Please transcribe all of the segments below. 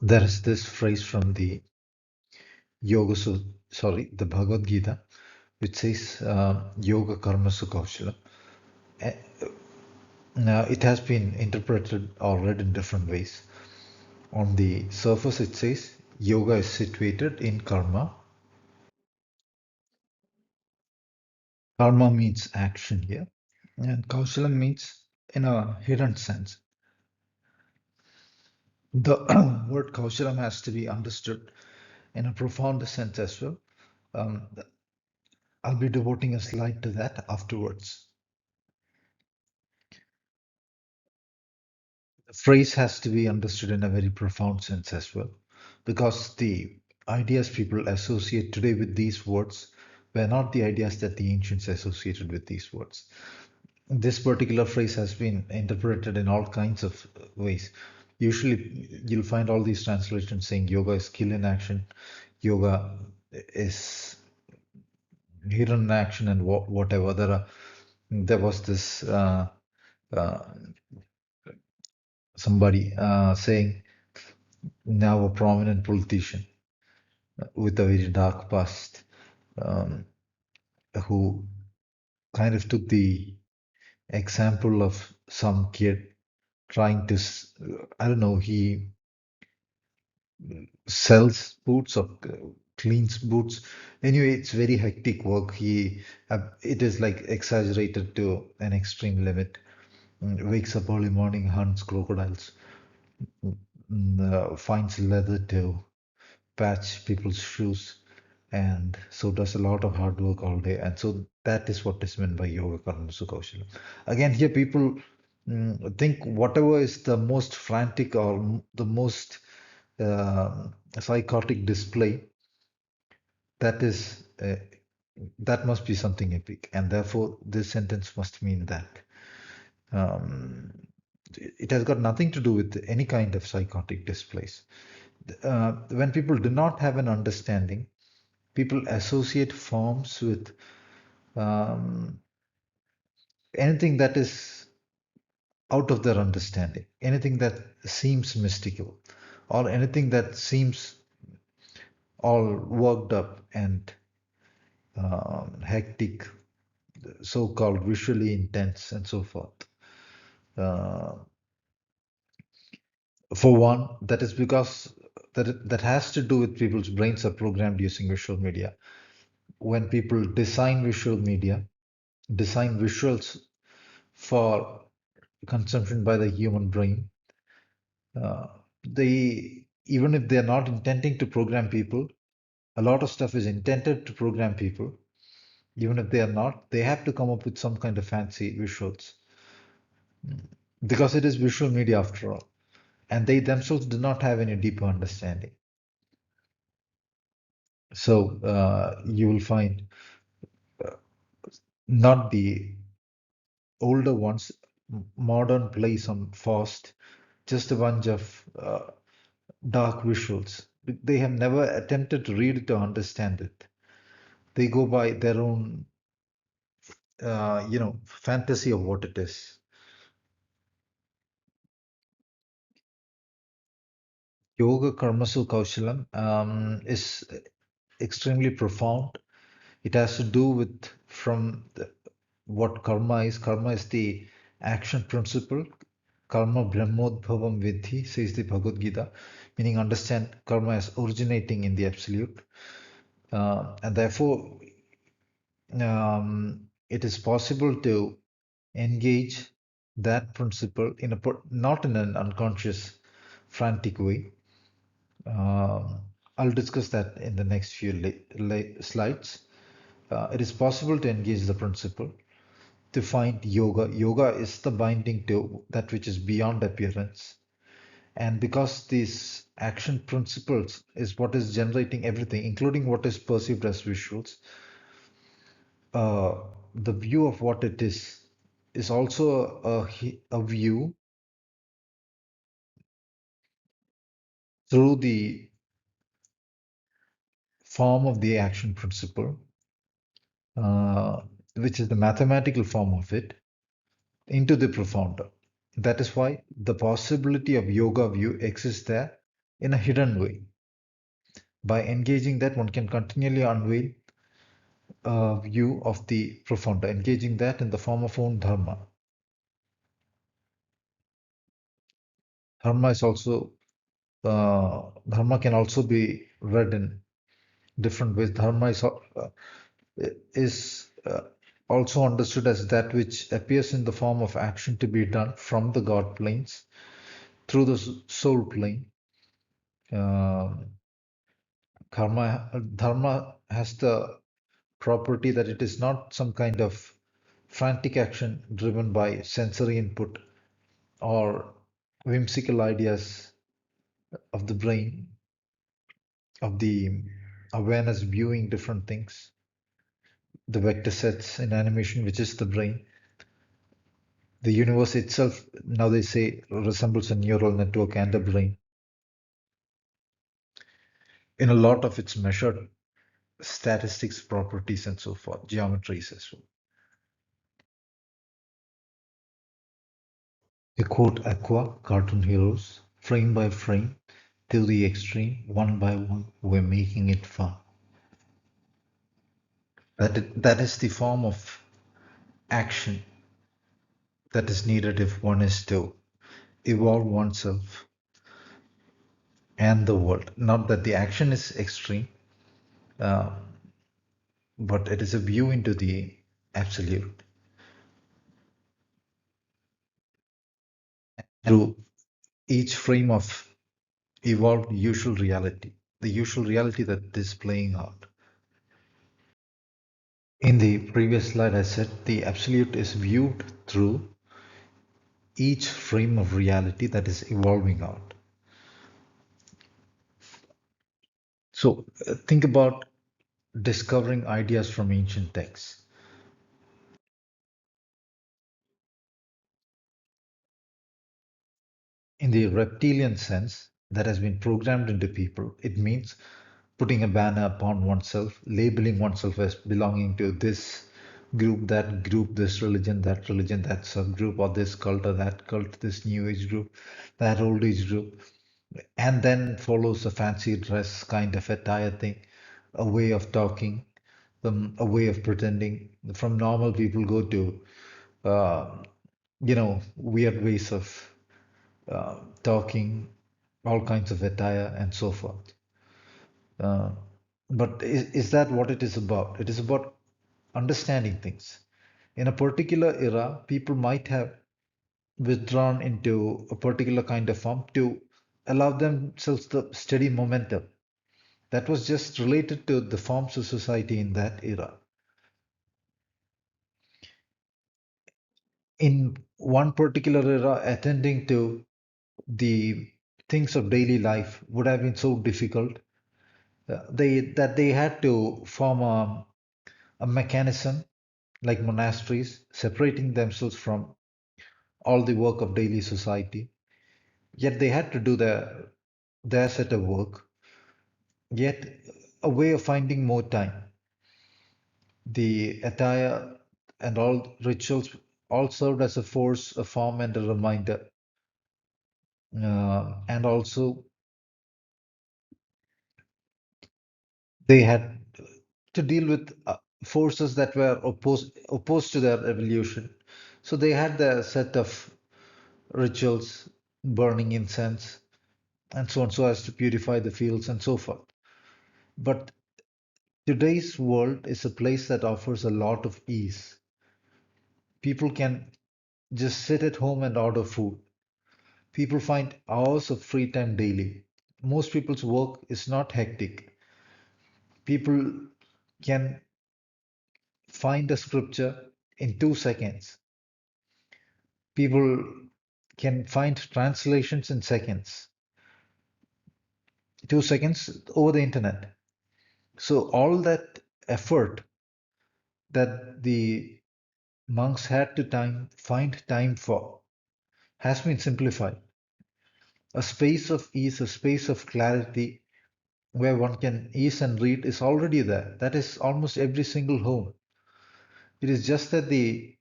There is this phrase from the the Bhagavad Gita, which says Yoga Karmasu Kaushala. Eh, Now, it has been interpreted or read in different ways. On the surface, it says yoga is situated in karma. Karma means action here, and Kaushalam means in a hidden sense. The word Kaushalam has to be understood in a profound sense as well. Um, I'll be devoting a slide to that afterwards. The phrase has to be understood in a very profound sense as well, because the ideas people associate today with these words were not the ideas that the ancients associated with these words. This particular phrase has been interpreted in all kinds of ways. Usually, you'll find all these translations saying yoga is skill in action, yoga is hidden action, and whatever. There was this uh, somebody saying now a prominent politician with a very dark past um, who kind of took the example of some kid trying to, I don't know, he sells boots or cleans boots. Anyway, it's very hectic work. It is like exaggerated to an extreme limit. Wakes up early morning, hunts crocodiles, finds leather to patch people's shoes, and so does a lot of hard work all day. And so that is what is meant by yoga karma sukhaushala. Again, here people think whatever is the most frantic or the most psychotic display, that is that must be something epic, and therefore this sentence must mean that. Um, it has got nothing to do with any kind of psychotic displays. When people do not have an understanding, people associate forms with um, anything that is out of their understanding, anything that seems mystical, or anything that seems all worked up and hectic, so called visually intense, and so forth. Uh, for one, that is because that has to do with people's brains are programmed using visual media. When people design visuals for consumption by the human brain, uh, they even if they're not intending to program people, a lot of stuff is intended to program people. Even if they are not, they have to come up with some kind of fancy visuals because it is visual media after all, and they themselves do not have any deeper understanding. So you will find not the older ones, modern plays on fast, just a bunch of dark visuals. They have never attempted to read it or understand it. They go by their own, fantasy of what it is. Yoga Karmasu Kaushalam is extremely profound. It has to do with what karma is. Karma is the action principle. Karma Brahmodbhavam Vidhi, says the Bhagavad Gita, meaning understand karma as originating in the absolute. And therefore, it is possible to engage that principle not in an unconscious, frantic way. I'll discuss that in the next few slides. It is possible to engage the principle to find yoga. Yoga is the binding to that which is beyond appearance. And because these action principles is what is generating everything, including what is perceived as visuals, uh, the view of what it is also a view through the form of the action principle, uh, which is the mathematical form of it, into the profounder. That is why the possibility of yoga view exists there in a hidden way. By engaging that, one can continually unveil a view of the profounder, engaging that in the form of own dharma. Dharma is also dharma can also be read in different ways. Dharma is also understood as that which appears in the form of action to be done from the God planes through the soul plane. Uh, Dharma has the property that it is not some kind of frantic action driven by sensory input or whimsical ideas of the brain, of the awareness viewing different things, the vector sets in animation, which is the brain. The universe itself, now they say, resembles a neural network and a brain in a lot of its measured statistics, properties, and so forth, geometries as well. A quote Aqua, cartoon heroes, frame by frame, till the extreme, one by one, we're making it fun. That is the form of action that is needed if one is to evolve oneself and the world. Not that the action is extreme, uh, but it is a view into the absolute through each frame of evolved usual reality, the usual reality that is playing out. In the previous slide, I said the absolute is viewed through each frame of reality that is evolving out. So think about discovering ideas from ancient texts. In the reptilian sense that has been programmed into people, it means putting a banner upon oneself, labeling oneself as belonging to this group, this religion, that subgroup, or this cult or that cult, this new age group, that old age group, and then follows a fancy dress kind of attire thing, a way of talking, a way of pretending. From normal people go to, uh, weird ways of talking, all kinds of attire, and so forth. Uh, but is that what it is about? It is about understanding things. In a particular era, people might have withdrawn into a particular kind of form to allow themselves the steady momentum that was just related to the forms of society in that era. In one particular era, attending to the things of daily life would have been so difficult they had to form a mechanism like monasteries, separating themselves from all the work of daily society. Yet they had to do their set of work, yet a way of finding more time. The attire and all rituals all served as a force, a form, and a reminder. And also, they had to deal with forces that were opposed to their evolution. So they had their set of rituals, burning incense, and so on, so as to purify the fields and so forth. But today's world is a place that offers a lot of ease. People can just sit at home and order food. People find hours of free time daily. Most people's work is not hectic. People can find a scripture in 2 seconds. People can find translations in seconds, 2 seconds over the internet. So all that effort that the monks had to find time for has been simplified. A space of ease, a space of clarity where one can ease and read is already there. That is almost every single home. It is just that the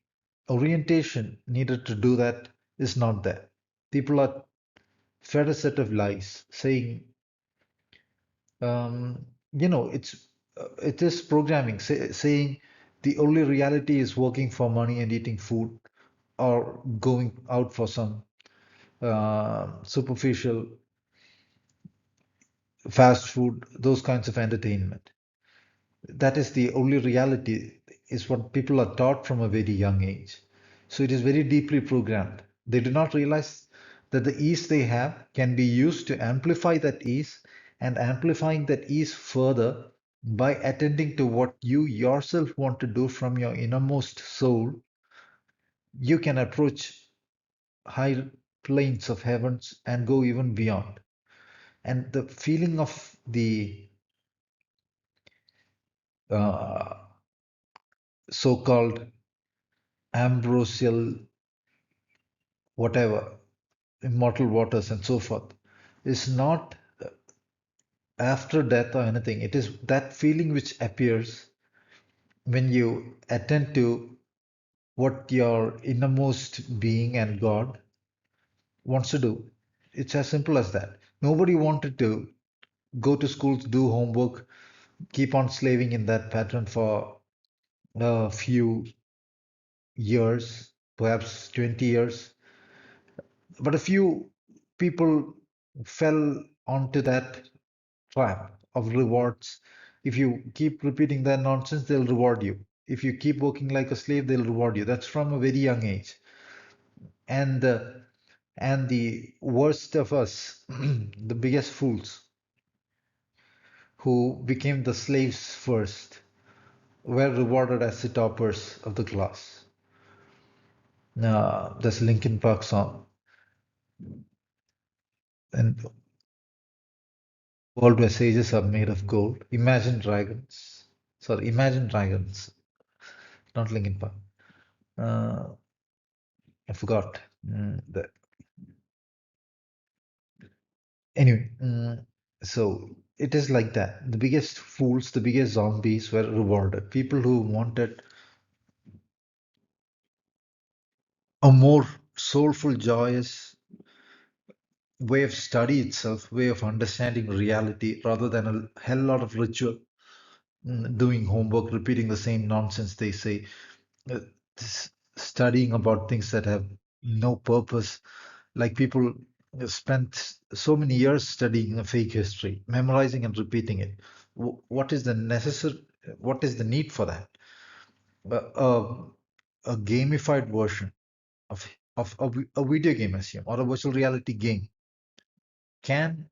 orientation needed to do that is not there. People are fed a set of lies saying It is programming saying the only reality is working for money and eating food or going out for some superficial fast food, those kinds of entertainment. That is the only reality, is what people are taught from a very young age. So it is very deeply programmed. They do not realize that the ease they have can be used to amplify that ease, and amplifying that ease further by attending to what you yourself want to do from your innermost soul. You can approach high planes of heavens and go even beyond. And the feeling of the uh, so-called ambrosial whatever, immortal waters and so forth, is not after death or anything. It is that feeling which appears when you attend to what your innermost being and God wants to do. It's as simple as that. Nobody wanted to go to school to do homework, keep on slaving in that pattern for a few years, perhaps 20 years. But a few people fell onto that trap of rewards. If you keep repeating that nonsense, they'll reward you. If you keep working like a slave, they'll reward you. That's from a very young age. And the worst of us, the biggest fools, who became the slaves first, were rewarded as the toppers of the class. That's Linkin Park song. And world where sages are made of gold. Imagine Dragons. Sorry, Imagine Dragons, not Linkin Park. Uh, I forgot. Anyway, so it is like that. The biggest fools, the biggest zombies were rewarded. People who wanted a more soulful, joyous way of study itself, way of understanding reality, rather than a hell lot of ritual, doing homework, repeating the same nonsense they say, uh, studying about things that have no purpose. Like people spent so many years studying a fake history, memorizing and repeating it. What is the necessary? What is the need for that? A gamified version of a video game, assume, or a virtual reality game can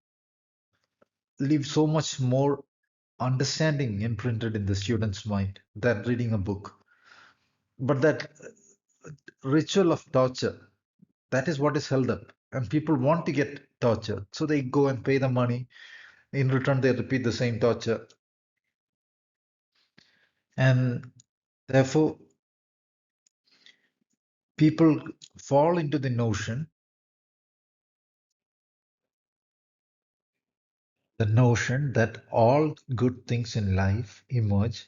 leave so much more understanding imprinted in the student's mind than reading a book. But that ritual of torture, that is what is held up. And people want to get tortured. So they go and pay the money. In return, they repeat the same torture. And therefore, people fall into the notion that all good things in life emerge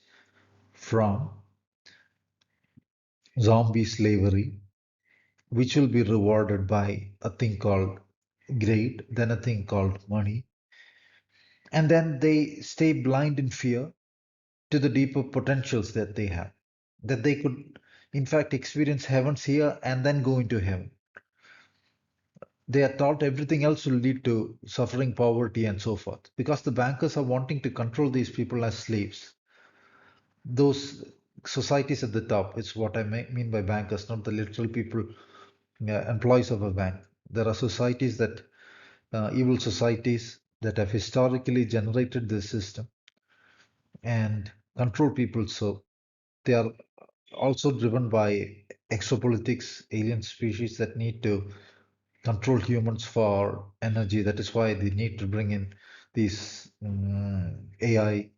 from zombie slavery, which will be rewarded by a thing called greed, then a thing called money. And then they stay blind in fear to the deeper potentials that they have, that they could, in fact, experience heavens here and then go into heaven. They are taught everything else will lead to suffering, poverty, and so forth, because the bankers are wanting to control these people as slaves. Those societies at the top, it's what I mean by bankers, not the literal people, employees of a bank. There are societies that, evil societies that have historically generated this system and control people. So they are also driven by exopolitics, alien species that need to control humans for energy. That is why they need to bring in these AI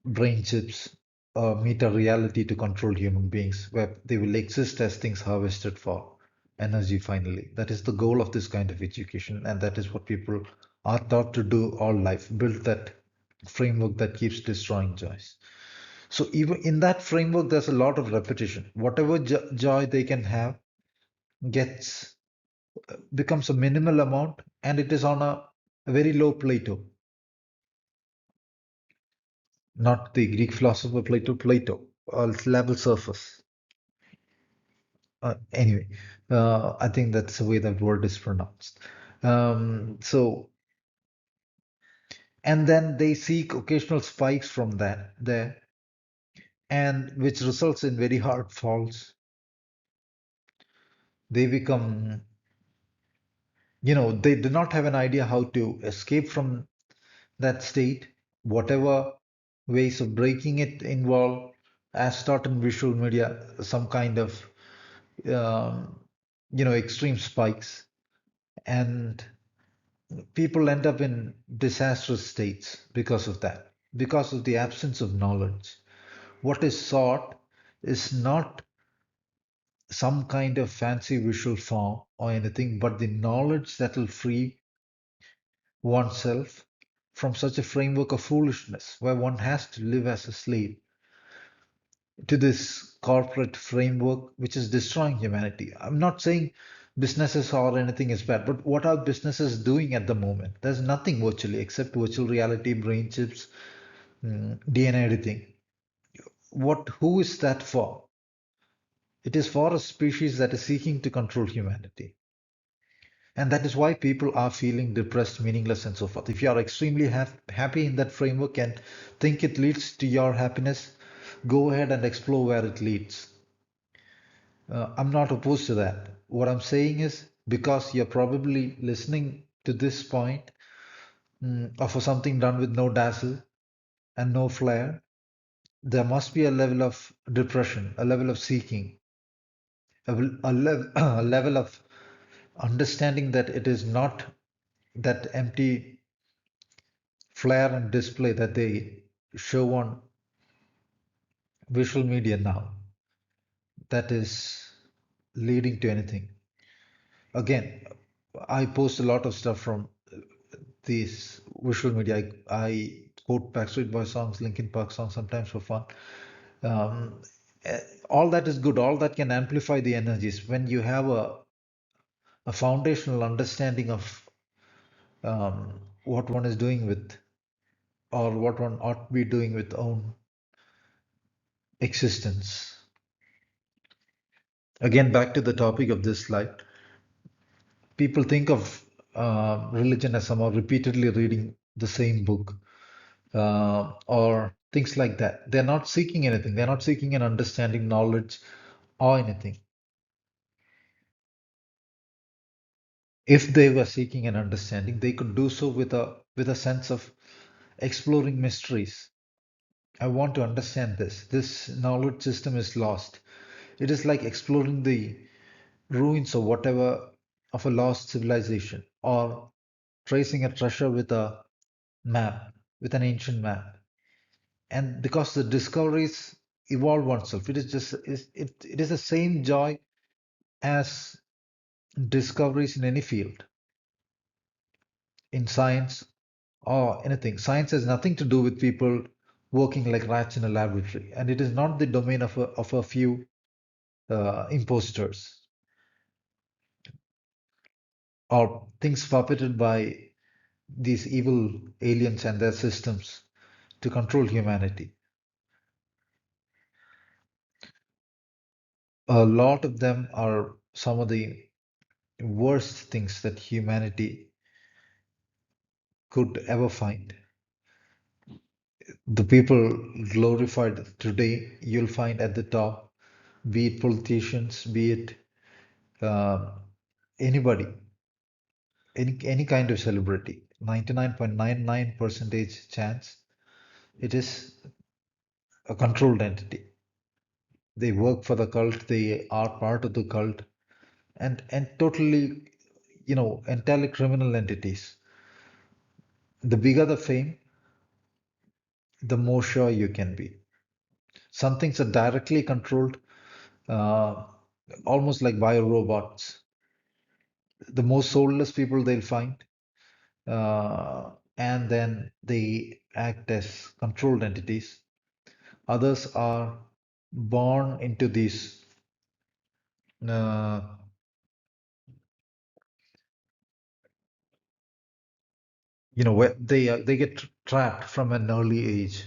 brain chips, meta reality to control human beings, where they will exist as things harvested for energy finally. That is the goal of this kind of education, and that is what people are taught to do all life, build that framework that keeps destroying joys. So even in that framework, there's a lot of repetition. Whatever joy they can have gets becomes a minimal amount, and it is on a very low plateau. not the Greek philosopher Plato, level surface. Anyway, I think that's the way that word is pronounced. So, and then they seek occasional spikes from that there, and which results in very hard falls. They become, they do not have an idea how to escape from that state. Whatever ways of breaking it involve, as taught in visual media, some kind of, um, extreme spikes, and people end up in disastrous states because of that, because of the absence of knowledge. What is sought is not some kind of fancy visual form or anything, but the knowledge that will free oneself from such a framework of foolishness where one has to live as a slave to this corporate framework which is destroying humanity. I'm not saying businesses or anything is bad, but what are businesses doing at the moment? There's nothing virtually except virtual reality, brain chips, DNA editing. Who is that for? It is for a species that is seeking to control humanity. And that is why people are feeling depressed, meaningless, and so forth. If you are extremely happy in that framework and think it leads to your happiness, go ahead and explore where it leads. I'm not opposed to that. What I'm saying is because you're probably listening to this point, or for something done with no dazzle and no flair, there must be a level of depression, a level of seeking, a level of understanding that it is not that empty flair and display that they show on visual media now that is leading to anything. Again, I post a lot of stuff from these visual media. I quote Backstreet Boys songs, Linkin Park songs sometimes for fun. Um, all that is good. All that can amplify the energies when you have a foundational understanding of what one is doing with, or what one ought to be doing with own existence. Again, back to the topic of this slide, people think of religion as somehow repeatedly reading the same book, or things like that. They're not seeking anything. They're not seeking an understanding, knowledge, or anything. If they were seeking an understanding, they could do so with a sense of exploring mysteries. I want to understand this. This knowledge system is lost. It is like exploring the ruins or whatever of a lost civilization, or tracing a treasure with a map, with an ancient map. And because the discoveries evolve oneself, it is the same joy as discoveries in any field, in science or anything. Science has nothing to do with people working like rats in a laboratory, and it is not the domain of a few imposters or things puppeted by these evil aliens and their systems to control humanity. A lot of them are some of the worst things that humanity could ever find. The people glorified today, you'll find at the top, be it politicians, be it uh, anybody, any kind of celebrity, 99.99 percentage chance it is a controlled entity. They work for the cult, they are part of the cult, and totally, entirely criminal entities. The bigger the fame, the more sure you can be. Some things are directly controlled, uh, almost like biorobots. The most soulless people they'll find, and then they act as controlled entities. Others are born into these, uh, where they get trapped from an early age.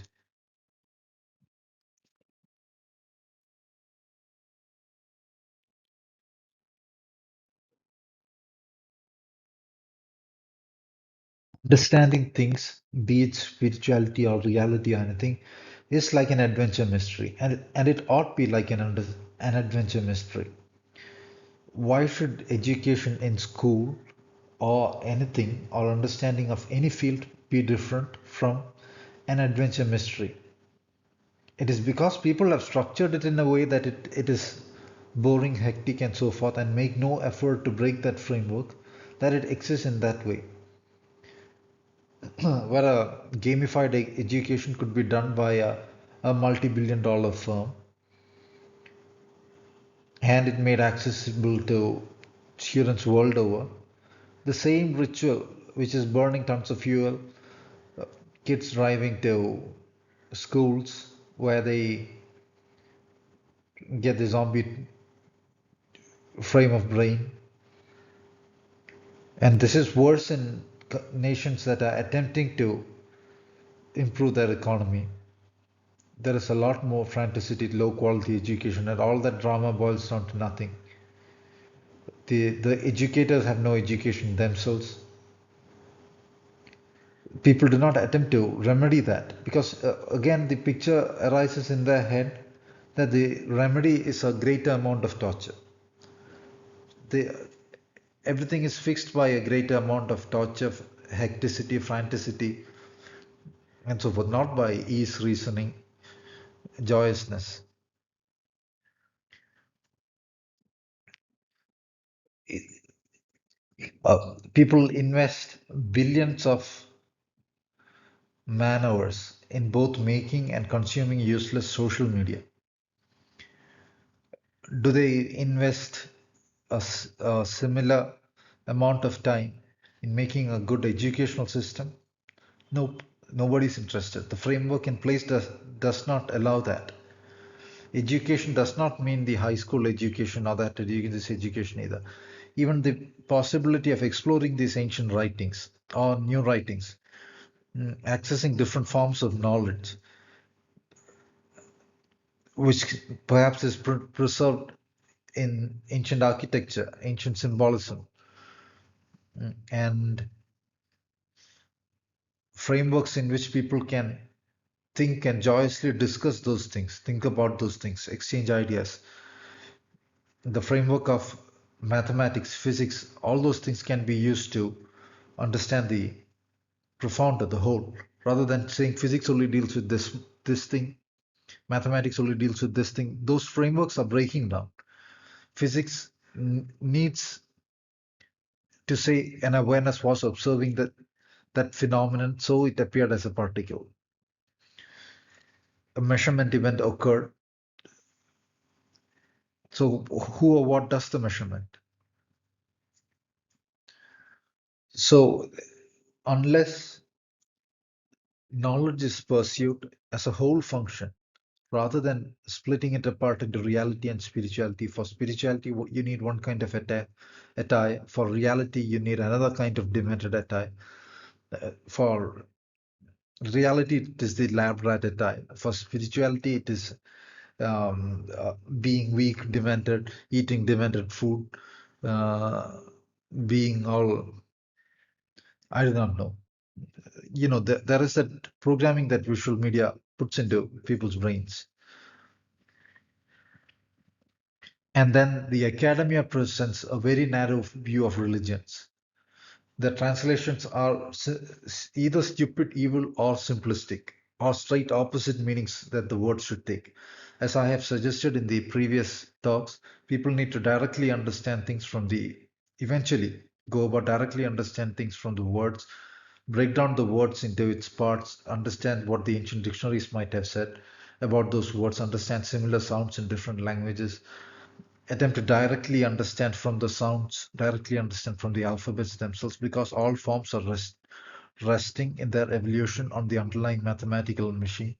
Understanding things, be it spirituality or reality or anything, is like an adventure mystery, and it ought be like an adventure mystery. Why should education in school or anything or understanding of any field be different from an adventure mystery? It is because people have structured it in a way that it is boring, hectic, and so forth, and make no effort to break that framework, that it exists in that way. Where a gamified education could be done by a multi-billion dollar firm, and it made accessible to students world over. The same ritual, which is burning tons of fuel, kids driving to schools where they get the zombie frame of brain. And this is worse in nations that are attempting to improve their economy. There is a lot more fantasy, low quality education, and all that drama boils down to nothing. The educators have no education themselves. People do not attempt to remedy that because, again, the picture arises in their head that the remedy is a greater amount of torture. The, everything is fixed by a greater amount of torture, hecticity, fantasy, and so forth, not by ease, reasoning, joyousness. People invest billions of man hours in both making and consuming useless social media. Do they invest a similar amount of time in making a good educational system? Nope, nobody's interested. The framework in place does not allow that. Education does not mean the high school education or that this education either. Even the possibility of exploring these ancient writings or new writings, accessing different forms of knowledge, which perhaps is preserved in ancient architecture, ancient symbolism, and frameworks in which people can think and joyously discuss those things, think about those things, exchange ideas. The framework of mathematics, physics, all those things can be used to understand the profound of the whole, rather than saying physics only deals with this thing, mathematics only deals with this thing. Those frameworks are breaking down. Physics needs to say an awareness was observing that phenomenon, so it appeared as a particle. A measurement event occurred. So who or what does the measurement? So unless knowledge is pursued as a whole function, rather than splitting it apart into reality and spirituality, for spirituality you need one kind of attire. For reality you need another kind of demented attire. For reality it is the lab rat attire. For spirituality it is being weak, demented, eating demented food, uh, being all, I do not know. There is that programming that visual media puts into people's brains. And then the academia presents a very narrow view of religions. The translations are either stupid, evil, or simplistic, or straight opposite meanings that the word should take. As I have suggested in the previous talks, people need to directly understand things eventually go about directly understand things from the words, break down the words into its parts, understand what the ancient dictionaries might have said about those words, understand similar sounds in different languages, attempt to directly understand from the sounds, directly understand from the alphabets themselves, because all forms are resting in their evolution on the underlying mathematical machine,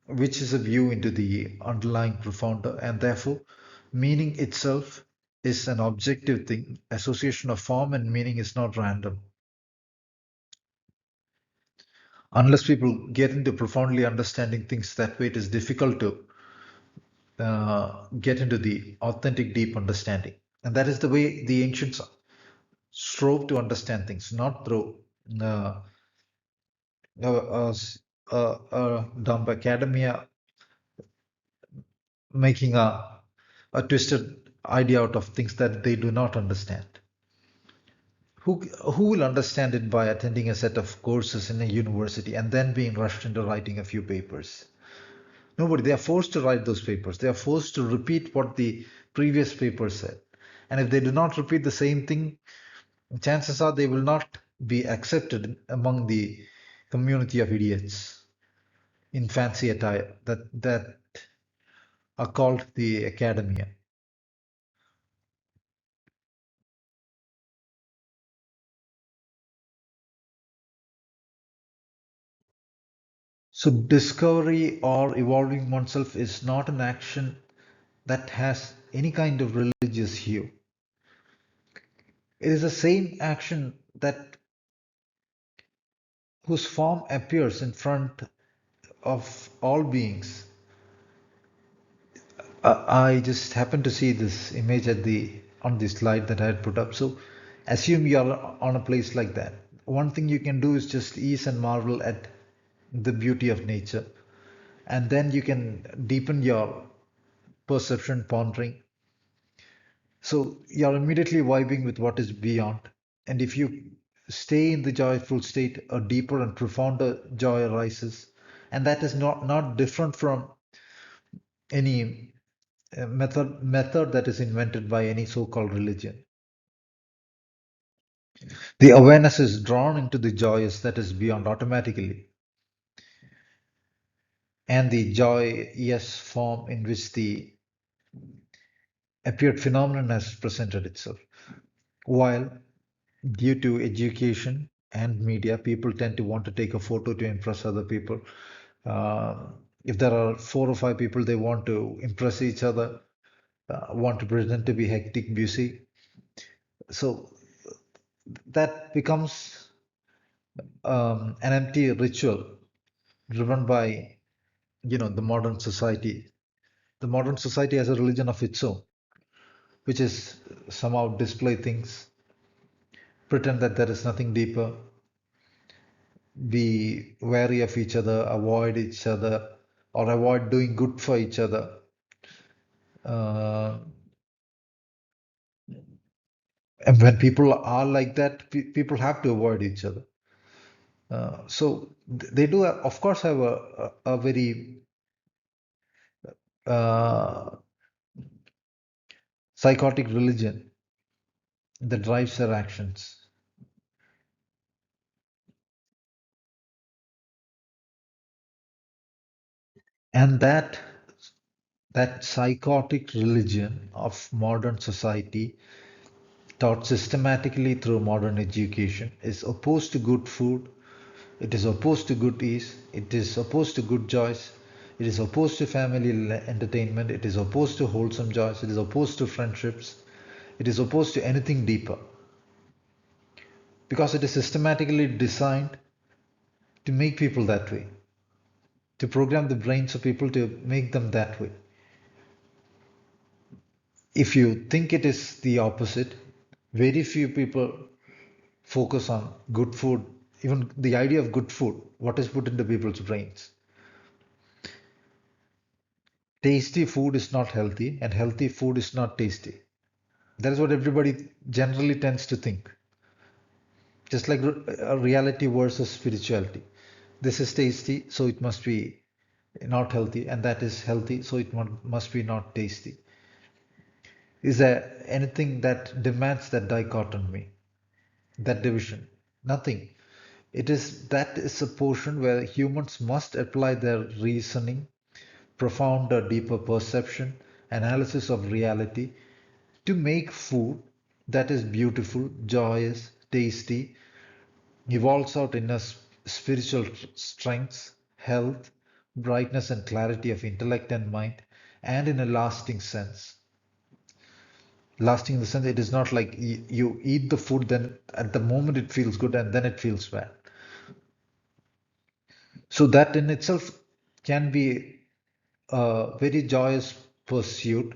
which is a view into the underlying profounder, and therefore meaning itself is an objective thing. Association of form and meaning is not random. Unless people get into profoundly understanding things that way, it is difficult to get into the authentic, deep understanding. And that is the way the ancients strove to understand things, not through uh, dumb academia making a twisted idea out of things that they do not understand. Who will understand it by attending a set of courses in a university and then being rushed into writing a few papers? Nobody. They are forced to write those papers. They are forced to repeat what the previous paper said. And if they do not repeat the same thing, chances are they will not be accepted among the community of idiots in fancy attire that are called the academia. So discovery or evolving oneself is not an action that has any kind of religious hue. It is the same action that whose form appears in front of all beings. I just happened to see this image at the on the slide that I had put up. So assume you are on a place like that. One thing you can do is just ease and marvel at the beauty of nature, and then you can deepen your perception, pondering. So you're immediately vibing with what is beyond. And if you stay in the joyful state, a deeper and profounder joy arises. And that is not different from any method that is invented by any so-called religion. The awareness is drawn into the joyous that is beyond automatically, and the joyous form in which the appeared phenomenon has presented itself. While due to education and media, people tend to want to take a photo to impress other people. If there are four or five people, they want to impress each other, want to pretend to be hectic, busy. So that becomes an empty ritual driven by, the modern society. The modern society has a religion of its own, which is somehow display things, pretend that there is nothing deeper, be wary of each other, avoid each other, or avoid doing good for each other. Uh, and when people are like that, people have to avoid each other. So they do, of course, have a very uh, psychotic religion that drives their actions. And that psychotic religion of modern society, taught systematically through modern education, is opposed to good food, it is opposed to good ease, it is opposed to good joys, it is opposed to family entertainment, it is opposed to wholesome joys, it is opposed to friendships, it is opposed to anything deeper, because it is systematically designed to make people that way, to program the brains of people to make them that way. If you think it is the opposite, very few people focus on good food, even the idea of good food, what is put into people's brains. Tasty food is not healthy, and healthy food is not tasty. That is what everybody generally tends to think. Just like reality versus spirituality. This is tasty, so it must be not healthy, and that is healthy, so it must be not tasty. Is there anything that demands that dichotomy, that division? Nothing. That is a portion where humans must apply their reasoning, profounder, deeper perception, analysis of reality to make food that is beautiful, joyous, tasty, evolves out in a spiritual strength, health, brightness, and clarity of intellect and mind, and in a lasting sense. Lasting in the sense it is not like you eat the food, then at the moment it feels good and then it feels bad. So that in itself can be a very joyous pursuit.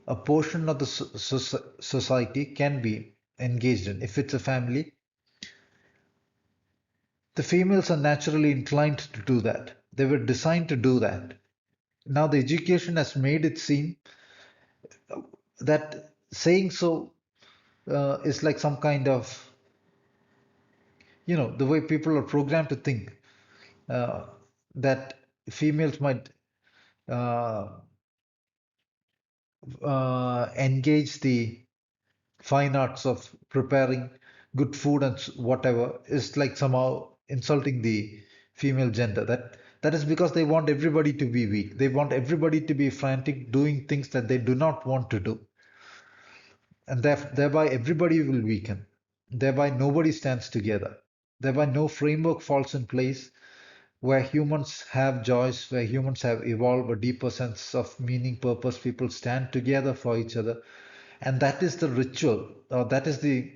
A portion of the society can be engaged in. If it's a family, The females are naturally inclined to do that. They were designed to do that. Now the education has made it seem that saying so is like some kind of, the way people are programmed to think, uh, that females might uh, engage the fine arts of preparing good food and whatever is like somehow insulting the female gender. That is because they want everybody to be weak. They want everybody to be frantic, doing things that they do not want to do, and thereby everybody will weaken. Thereby nobody stands together. Thereby no framework falls in place where humans have joys, where humans have evolved a deeper sense of meaning, purpose. People stand together for each other, and that is the ritual, or that is the,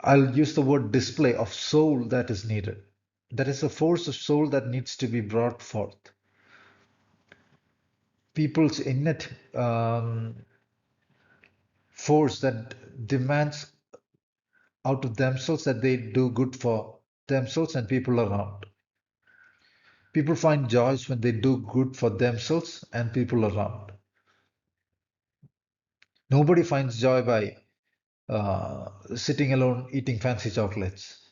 I'll use the word display of soul that is needed. That is a force of soul that needs to be brought forth. People's innate force that demands out of themselves that they do good for themselves and people around. People find joys when they do good for themselves and people around. Nobody finds joy by sitting alone eating fancy chocolates.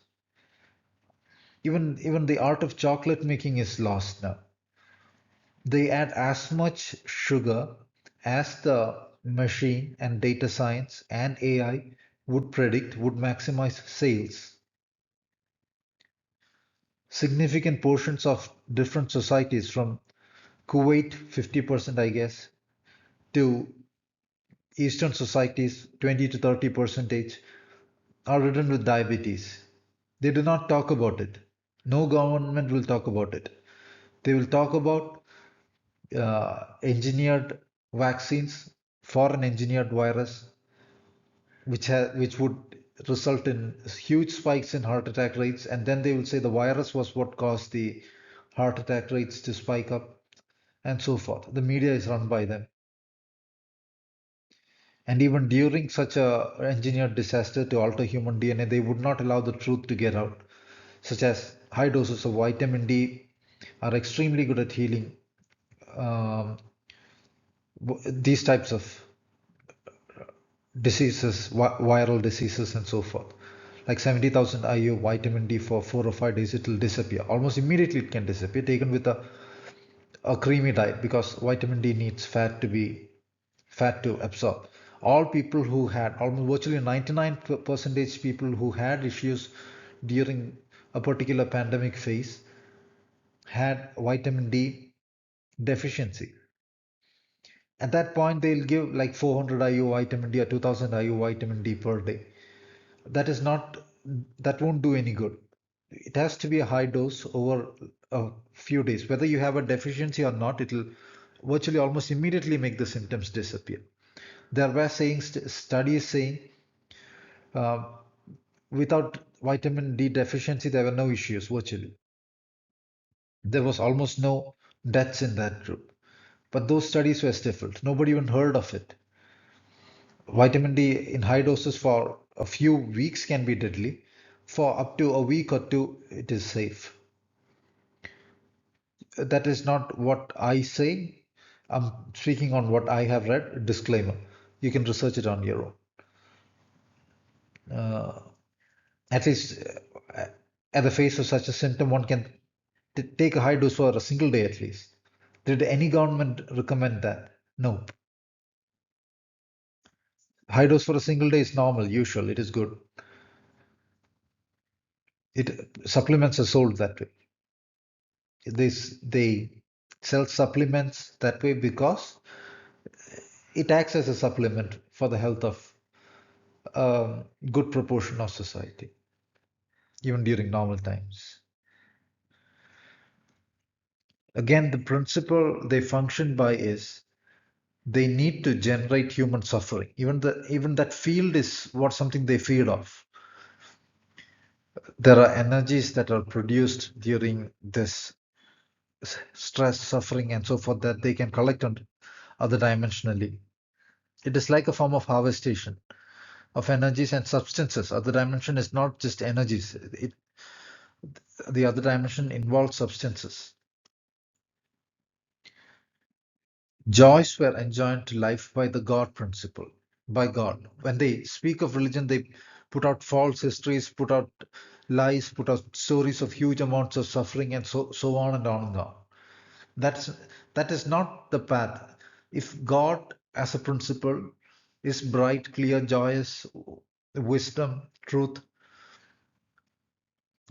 Even the art of chocolate making is lost now. They add as much sugar as the machine and data science and AI would predict would maximize sales. Significant portions of different societies from Kuwait, 50%, I guess, to Eastern societies, 20 to 30 percentage, are ridden with diabetes. They do not talk about it. No government will talk about it. They will talk about engineered vaccines, foreign engineered virus, which would result in huge spikes in heart attack rates, and then they will say the virus was what caused the heart attack rates to spike up, and so forth. The media is run by them. And even during such a engineered disaster to alter human DNA, they would not allow the truth to get out, such as high doses of vitamin D are extremely good at healing um, these types of diseases, viral diseases, and so forth. Like 70,000 IU vitamin D for 4 or 5 days, it will disappear. Almost immediately, it can disappear, taken with a creamy diet, because vitamin D needs fat to absorb. All people who had, almost virtually 99 percentage people who had issues during a particular pandemic phase had vitamin D deficiency. At that point, they'll give like 400 IU vitamin D or 2000 IU vitamin D per day. That is not, that won't do any good. It has to be a high dose over a few days. Whether you have a deficiency or not, it'll virtually almost immediately make the symptoms disappear. There were studies saying uh, without vitamin D deficiency, there were no issues virtually. There was almost no deaths in that group. But those studies were stifled. Nobody even heard of it. Vitamin D in high doses for a few weeks can be deadly. For up to a week or two, it is safe. That is not what I say. I'm speaking on what I have read. Disclaimer. You can research it on your own. At least at the face of such a symptom, one can take a high dose for a single day at least. Did any government recommend that? No. High dose for a single day is normal, usual. It is good. It supplements are sold that way. They sell supplements that way because it acts as a supplement for the health of a good proportion of society, even during normal times. Again, the principle they function by is they need to generate human suffering. Even that field is what something they feed off. There are energies that are produced during this stress, suffering, and so forth that they can collect on other dimensionally. It is like a form of harvestation of energies and substances. Other dimension is not just energies. The other dimension involves substances. Joys were enjoined to life by the God principle, by God. When they speak of religion, they put out false histories, put out lies, put out stories of huge amounts of suffering, and so on and on and on. That's that is not the path. If God, as a principle, is bright, clear, joyous, wisdom, truth,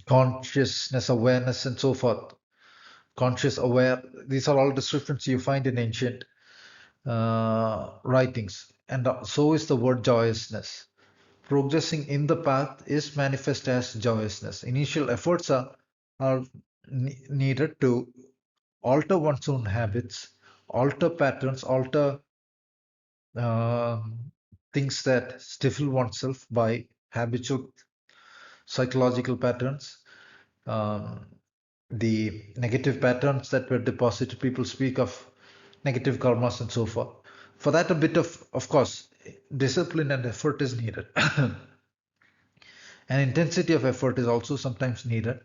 consciousness, awareness, and so forth, conscious, aware, these are all descriptions you find in ancient writings. And so is the word joyousness. Progressing in the path is manifest as joyousness. Initial efforts are needed to alter one's own habits, alter patterns, alter uh, things that stifle oneself by habitual psychological patterns, um, the negative patterns that were deposited. People speak of negative karmas and so forth. For that, a bit of course, discipline and effort is needed. And intensity of effort is also sometimes needed.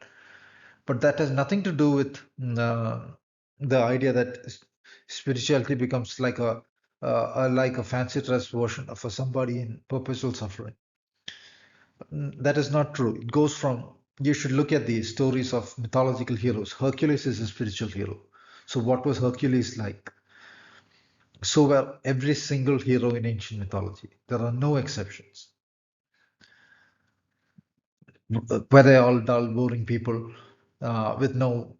But that has nothing to do with the idea that spirituality becomes like a fancy dress version of somebody in perpetual suffering. That is not true. It goes from, you should look at the stories of mythological heroes. Hercules is a spiritual hero. So what was Hercules like? So were every single hero in ancient mythology. There are no exceptions. Were they all dull, boring people with no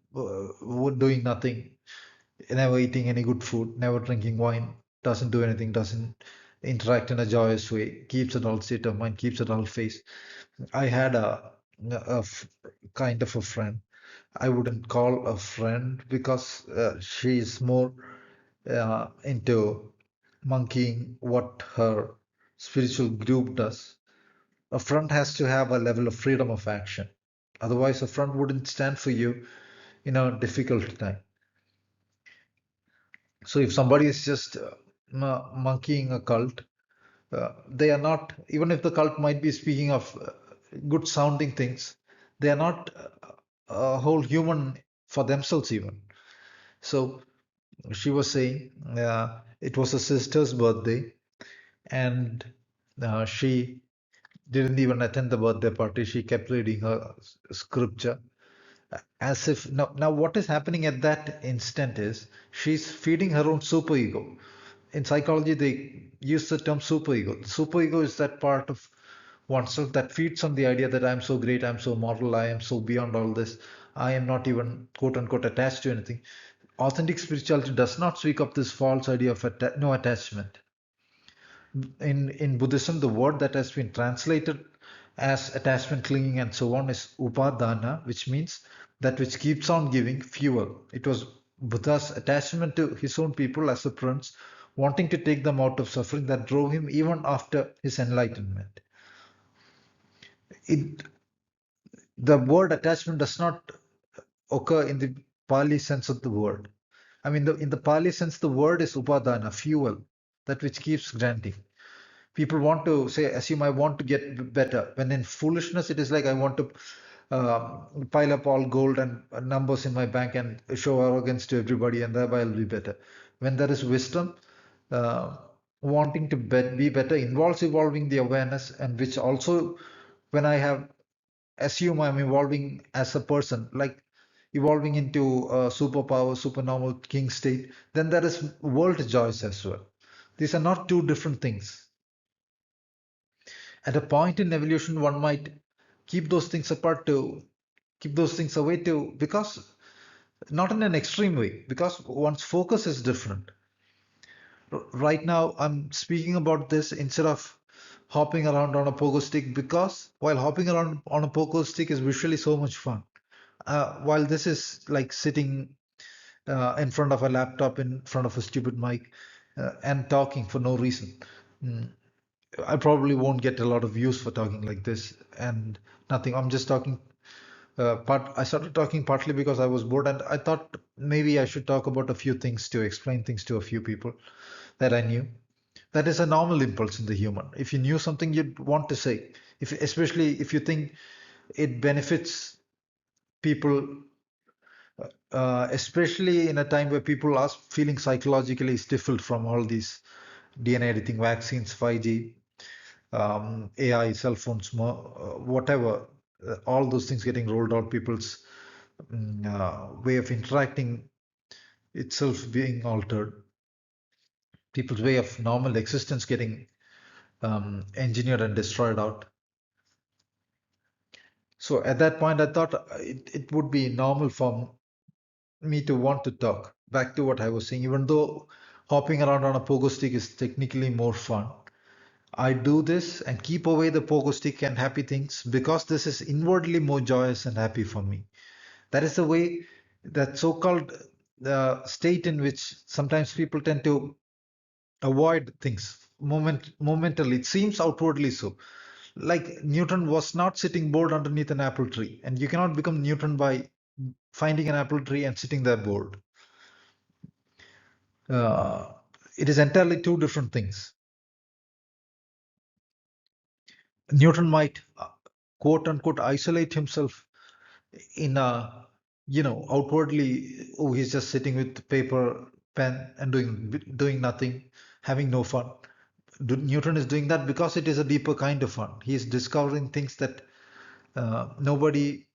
doing nothing, never eating any good food, never drinking wine, doesn't do anything, doesn't interact in a joyous way, keeps a dull state of mind, keeps a dull face. I had a kind of a friend. I wouldn't call a friend because she's more into monkeying what her spiritual group does. A friend has to have a level of freedom of action. Otherwise, a friend wouldn't stand for you in a difficult time. So if somebody is just monkeying a cult, they are not, even if the cult might be speaking of good sounding things, they are not a whole human for themselves even. So she was saying it was a sister's birthday, and she didn't even attend the birthday party. She kept reading her scripture as if now what is happening at that instant is she's feeding her own superego. In psychology, they use the term superego. The superego is that part of oneself that feeds on the idea that I'm so great, I'm so moral, I am so beyond all this, I am not even quote unquote attached to anything. Authentic spirituality does not speak of this false idea of no attachment. In Buddhism, the word that has been translated as attachment, clinging, and so on is upadana, which means that which keeps on giving fuel. It was Buddha's attachment to his own people as a prince, wanting to take them out of suffering, that drove him even after his enlightenment. It, the word attachment does not occur in the Pali sense of the word. I mean, in the Pali sense, the word is upadana, fuel, that which keeps granting. People want to say, assume I want to get better, when in foolishness, it is like I want to pile up all gold and numbers in my bank and show arrogance to everybody, and thereby I'll be better. When there is wisdom, uh, wanting to be better involves evolving the awareness, and which also, when I have assume I'm evolving as a person, like evolving into a superpower, supernormal king state, then there is world joys as well. These are not two different things. At a point in evolution, one might keep those things apart to keep those things away to, because not in an extreme way, because one's focus is different. Right now, I'm speaking about this instead of hopping around on a pogo stick, because while hopping around on a pogo stick is visually so much fun, while this is like sitting in front of a laptop, in front of a stupid mic, and talking for no reason. Mm, I probably won't get a lot of views for talking like this and nothing. I'm just talking. I started talking partly because I was bored, and I thought maybe I should talk about a few things to explain things to a few people that I knew. That is a normal impulse in the human. If you knew something, you'd want to say. If especially if you think it benefits people, especially in a time where people are feeling psychologically stifled from all these DNA editing, vaccines, 5G, AI, cell phones, whatever, all those things getting rolled out, people's way of interacting itself being altered, people's way of normal existence getting engineered and destroyed out. So at that point, I thought it would be normal for me to want to talk. Back to what I was saying, even though hopping around on a pogo stick is technically more fun, I do this and keep away the pogo stick and happy things because this is inwardly more joyous and happy for me. That is the way, that so-called state in which sometimes people tend to avoid things momentarily. It seems outwardly so. Like Newton was not sitting bored underneath an apple tree, and you cannot become Newton by finding an apple tree and sitting there bored. Uh, it is entirely two different things. Newton might quote unquote isolate himself in a, outwardly, oh, he's just sitting with paper, pen, and doing nothing, having no fun. Newton is doing that because it is a deeper kind of fun. He is discovering things that nobody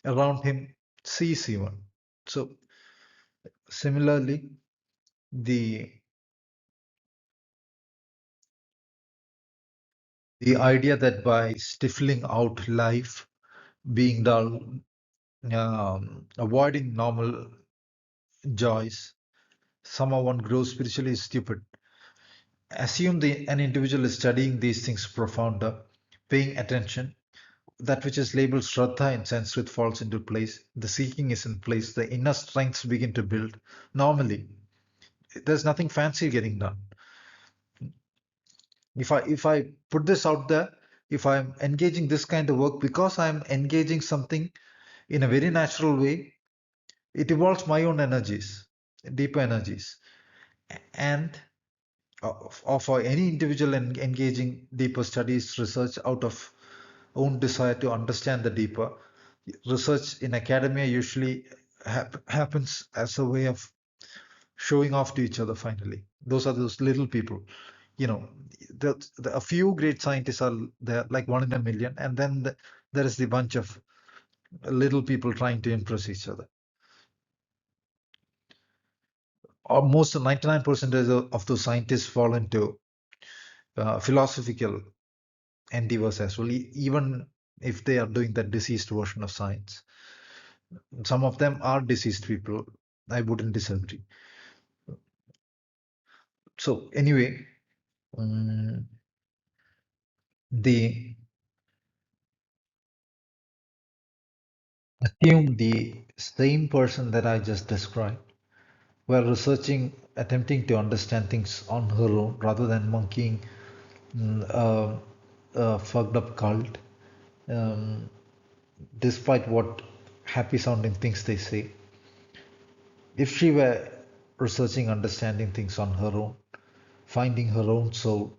around him sees even. So similarly, the the idea that by stifling out life, being dull, avoiding normal joys, somehow one grows spiritually is stupid. Assume an individual is studying these things profounder, paying attention. That which is labeled Shraddha in Sanskrit falls into place. The seeking is in place. The inner strengths begin to build. Normally, there's nothing fancy getting done. If I put this out there, if I'm engaging this kind of work because I'm engaging something in a very natural way, it evolves my own energies, deeper energies, and or for any individual engaging deeper studies, research out of own desire to understand the deeper. Research in academia usually happens as a way of showing off to each other finally. Those are those little people. You know, a few great scientists are there, like one in a million, and then there is the bunch of little people trying to impress each other. Almost 99% of those scientists fall into philosophical endeavors as well, even if they are doing that diseased version of science. Some of them are deceased people. I wouldn't disagree. So anyway, um, the assume the same person that I just described, while researching, attempting to understand things on her own rather than monkeying a fucked up cult, um, despite what happy sounding things they say. If she were researching, understanding things on her own, finding her own soul,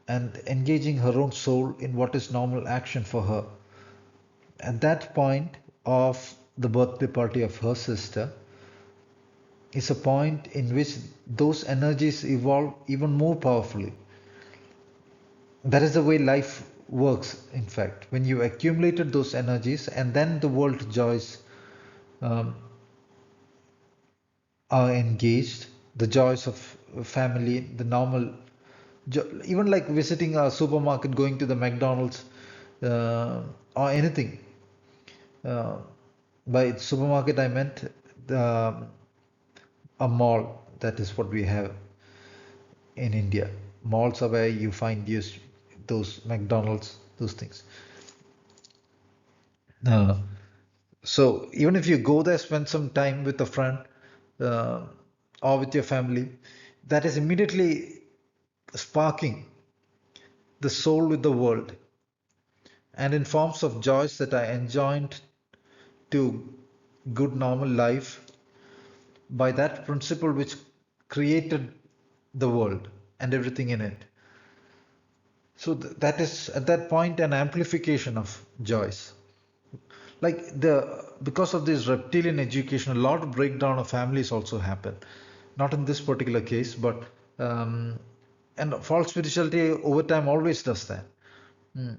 and engaging her own soul in what is normal action for her, at that point of the birthday party of her sister, is a point in which those energies evolve even more powerfully. That is the way life works, in fact. When you accumulated those energies and then the world joys um, are engaged, the joys of family, the normal, even like visiting a supermarket, going to the McDonald's, or anything. Uh, by supermarket, I meant the, a mall. That is what we have in India. Malls are where you find those McDonald's, those things. Uh, so even if you go there, spend some time with a friend uh, or with your family, that is immediately sparking the soul with the world and in forms of joys that are enjoined to good normal life by that principle which created the world and everything in it. So that is at that point an amplification of joys. like the because of this reptilian education, a lot of breakdown of families also happen. Not in this particular case, but um, and false spirituality over time always does that. Mm.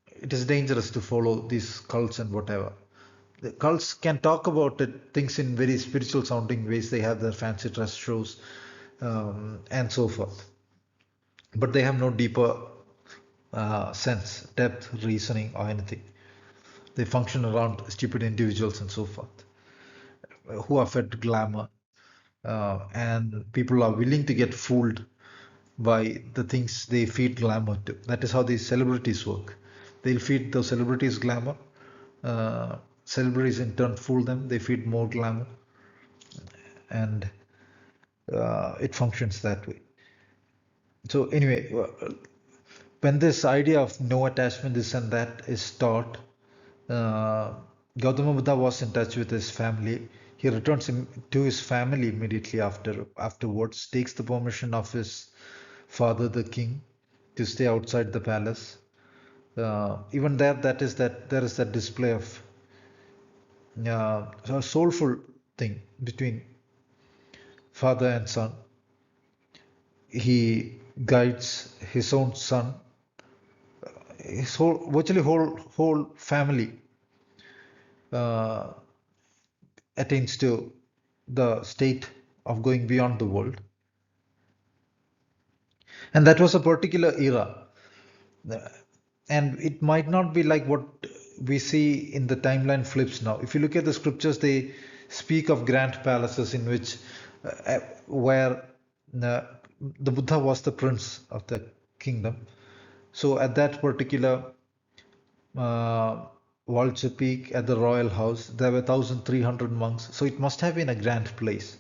It is dangerous to follow these cults and whatever. The cults can talk about it, things in very spiritual sounding ways. They have their fancy dress shows and so forth, but they have no deeper sense, depth, reasoning, or anything. They function around stupid individuals and so forth, who are fed glamour, and people are willing to get fooled by the things they feed glamour to. That is how these celebrities work. They'll feed the celebrities glamour. Celebrities in turn fool them. They feed more glamour, and it functions that way. So anyway, when this idea of no attachment, this and that is taught, uh, Gautama Buddha was in touch with his family. He returns to his family immediately afterwards, takes the permission of his father, the king, to stay outside the palace. Even there, there is that display of a soulful thing between father and son. He guides his own son, his virtually whole family uh, attains to the state of going beyond the world, and that was a particular era. And it might not be like what we see in the timeline flips now. If you look at the scriptures, they speak of grand palaces in which where uh, the Buddha was the prince of the kingdom. So at that particular uh, Vulture Peak at the royal house, there were 1,300 monks. So it must have been a grand place.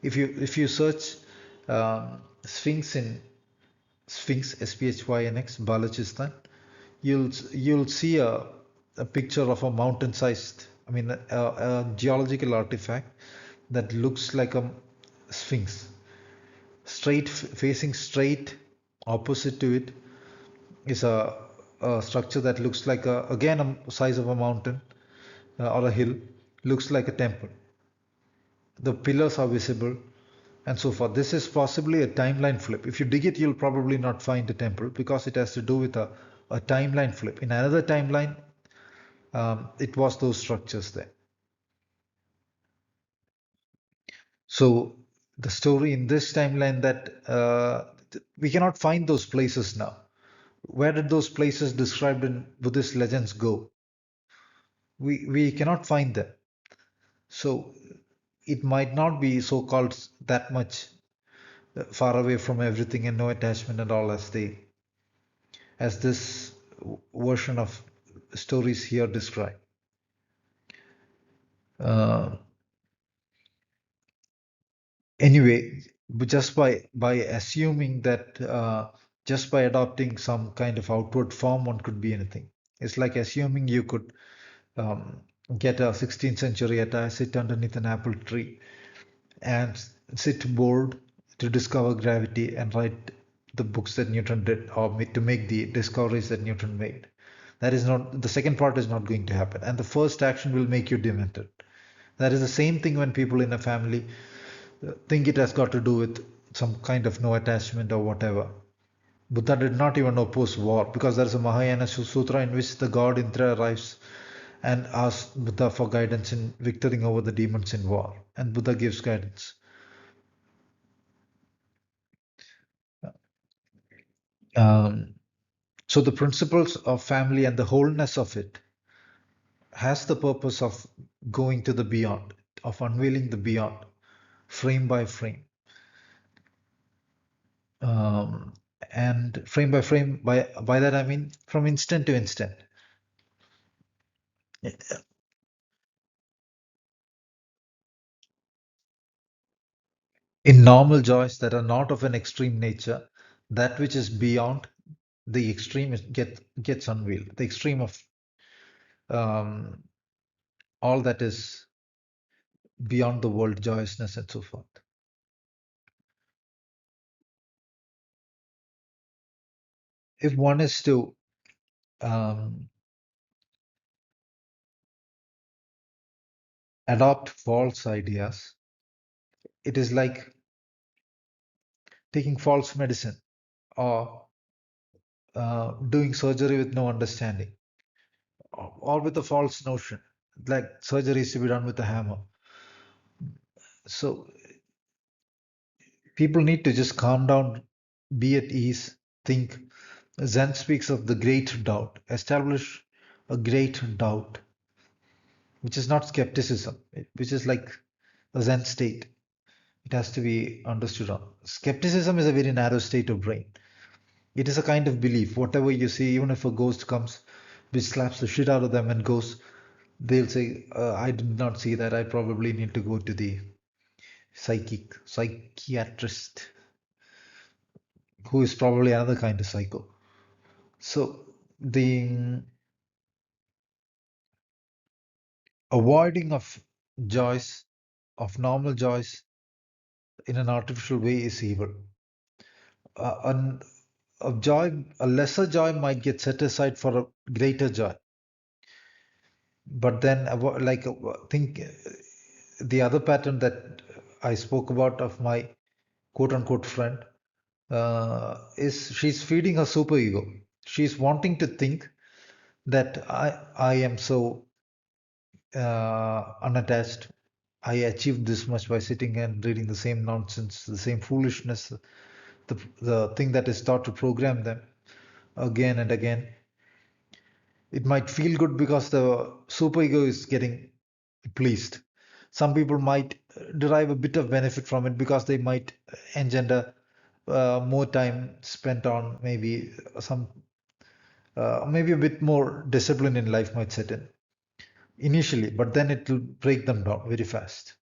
If you search Sphinx in Sphinx, SPHYNX, Balochistan, you'll see a picture of a mountain-sized, I mean, a geological artifact that looks like a sphinx, facing straight opposite to it is a structure that looks like again a size of a mountain or a hill, looks like a temple. The pillars are visible and so forth. This is possibly a timeline flip. If you dig it, you'll probably not find a temple because it has to do with a timeline flip. In another timeline, it was those structures there. So the story in this timeline that we cannot find those places now. Where did those places described in Buddhist legends go? We cannot find them. So it might not be so-called that much far away from everything and no attachment and all as this version of stories here describe. Uh, anyway, just by assuming that just by adopting some kind of outward form, one could be anything. It's like assuming you could um, get a 16th century attire, sit underneath an apple tree, and sit bored to discover gravity and write the books that Newton did, or to make the discoveries that Newton made. That is not, the second part is not going to happen, and the first action will make you demented. That is the same thing when people in a family think it has got to do with some kind of no attachment or whatever. Buddha did not even oppose war because there is a Mahayana Sutra in which the god Indra arrives and asks Buddha for guidance in victoring over the demons in war, and Buddha gives guidance. Um, so the principles of family and the wholeness of it has the purpose of going to the beyond, of unveiling the beyond, frame by frame. Um, and frame by frame, by that I mean from instant to instant. In normal joys that are not of an extreme nature, that which is beyond the extreme gets unveiled. The extreme of um, all that is beyond the world joyousness and so forth. If one is to um, adopt false ideas. It is like taking false medicine or doing surgery with no understanding or with a false notion, like surgery is to be done with a hammer. So people need to just calm down, be at ease, think. Zen speaks of the great doubt. Establish a great doubt, which is not skepticism, which is like a Zen state. It has to be understood on. Skepticism is a very narrow state of brain. It is a kind of belief. Whatever you see, even if a ghost comes, which slaps the shit out of them and goes, they'll say, I did not see that. I probably need to go to the psychiatrist, who is probably another kind of psycho. So the avoiding of joys, of normal joys in an artificial way is evil. And a joy, a lesser joy might get set aside for a greater joy. But then, think the other pattern that I spoke about of my quote unquote friend is she's feeding her superego. She's wanting to think that I am so unattached. I achieved this much by sitting and reading the same nonsense, the same foolishness, the thing that is taught to program them again and again. It might feel good because the superego is getting pleased. Some people might derive a bit of benefit from it because they might engender more time spent on maybe a bit more discipline in life might set in initially, but then it will break them down very fast.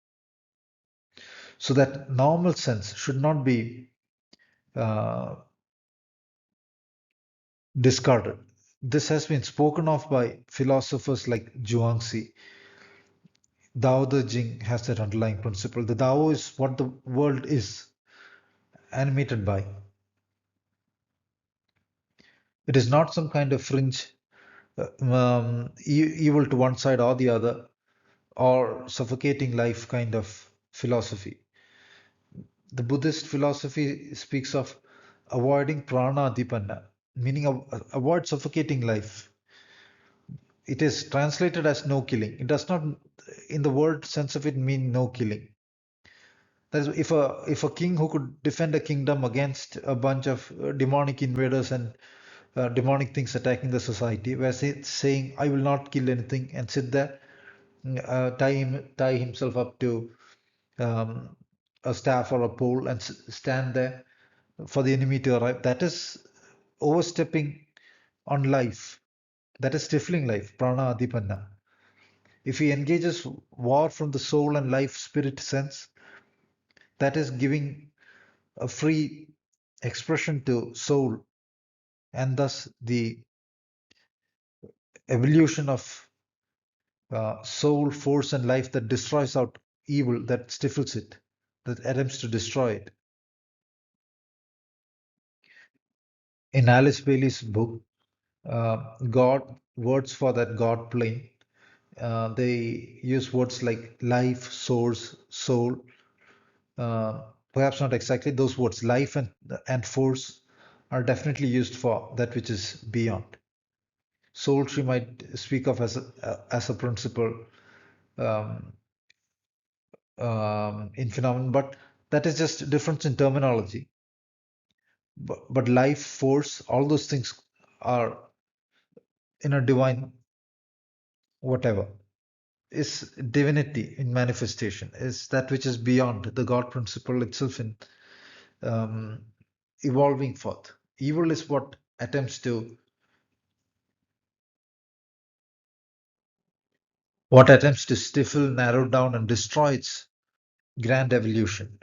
So that normal sense should not be uh, discarded. This has been spoken of by philosophers like Zhuangzi. Tao Te Ching has that underlying principle. The Tao is what the world is animated by. It is not some kind of fringe evil to one side or the other, or suffocating life kind of philosophy. The Buddhist philosophy speaks of avoiding prana adipanna, meaning avoid suffocating life. It is translated as no killing. It does not, in the word sense of it, mean no killing. That is, if a king who could defend a kingdom against a bunch of demonic invaders and demonic things attacking the society, were saying, "I will not kill anything," and sit there, tie himself up to um, a staff or a pole and stand there for the enemy to arrive. That is overstepping on life. That is stifling life, prana adipanna. If he engages war from the soul and life spirit sense, that is giving a free expression to soul, and thus the evolution of soul, force, and life that destroys out evil, that stifles it, that attempts to destroy it. In Alice Bailey's book, God, words for that God plane, they use words like life, source, soul. Uh, Perhaps not exactly those words. Life and force are definitely used for that which is beyond. Soul she might speak of as a principle um, in phenomenon, but that is just a difference in terminology. But life, force, all those things are in a divine whatever. Is divinity in manifestation, is that which is beyond the God principle itself in um, evolving forth. Evil is what attempts to stifle, narrow down, and destroy its grand evolution.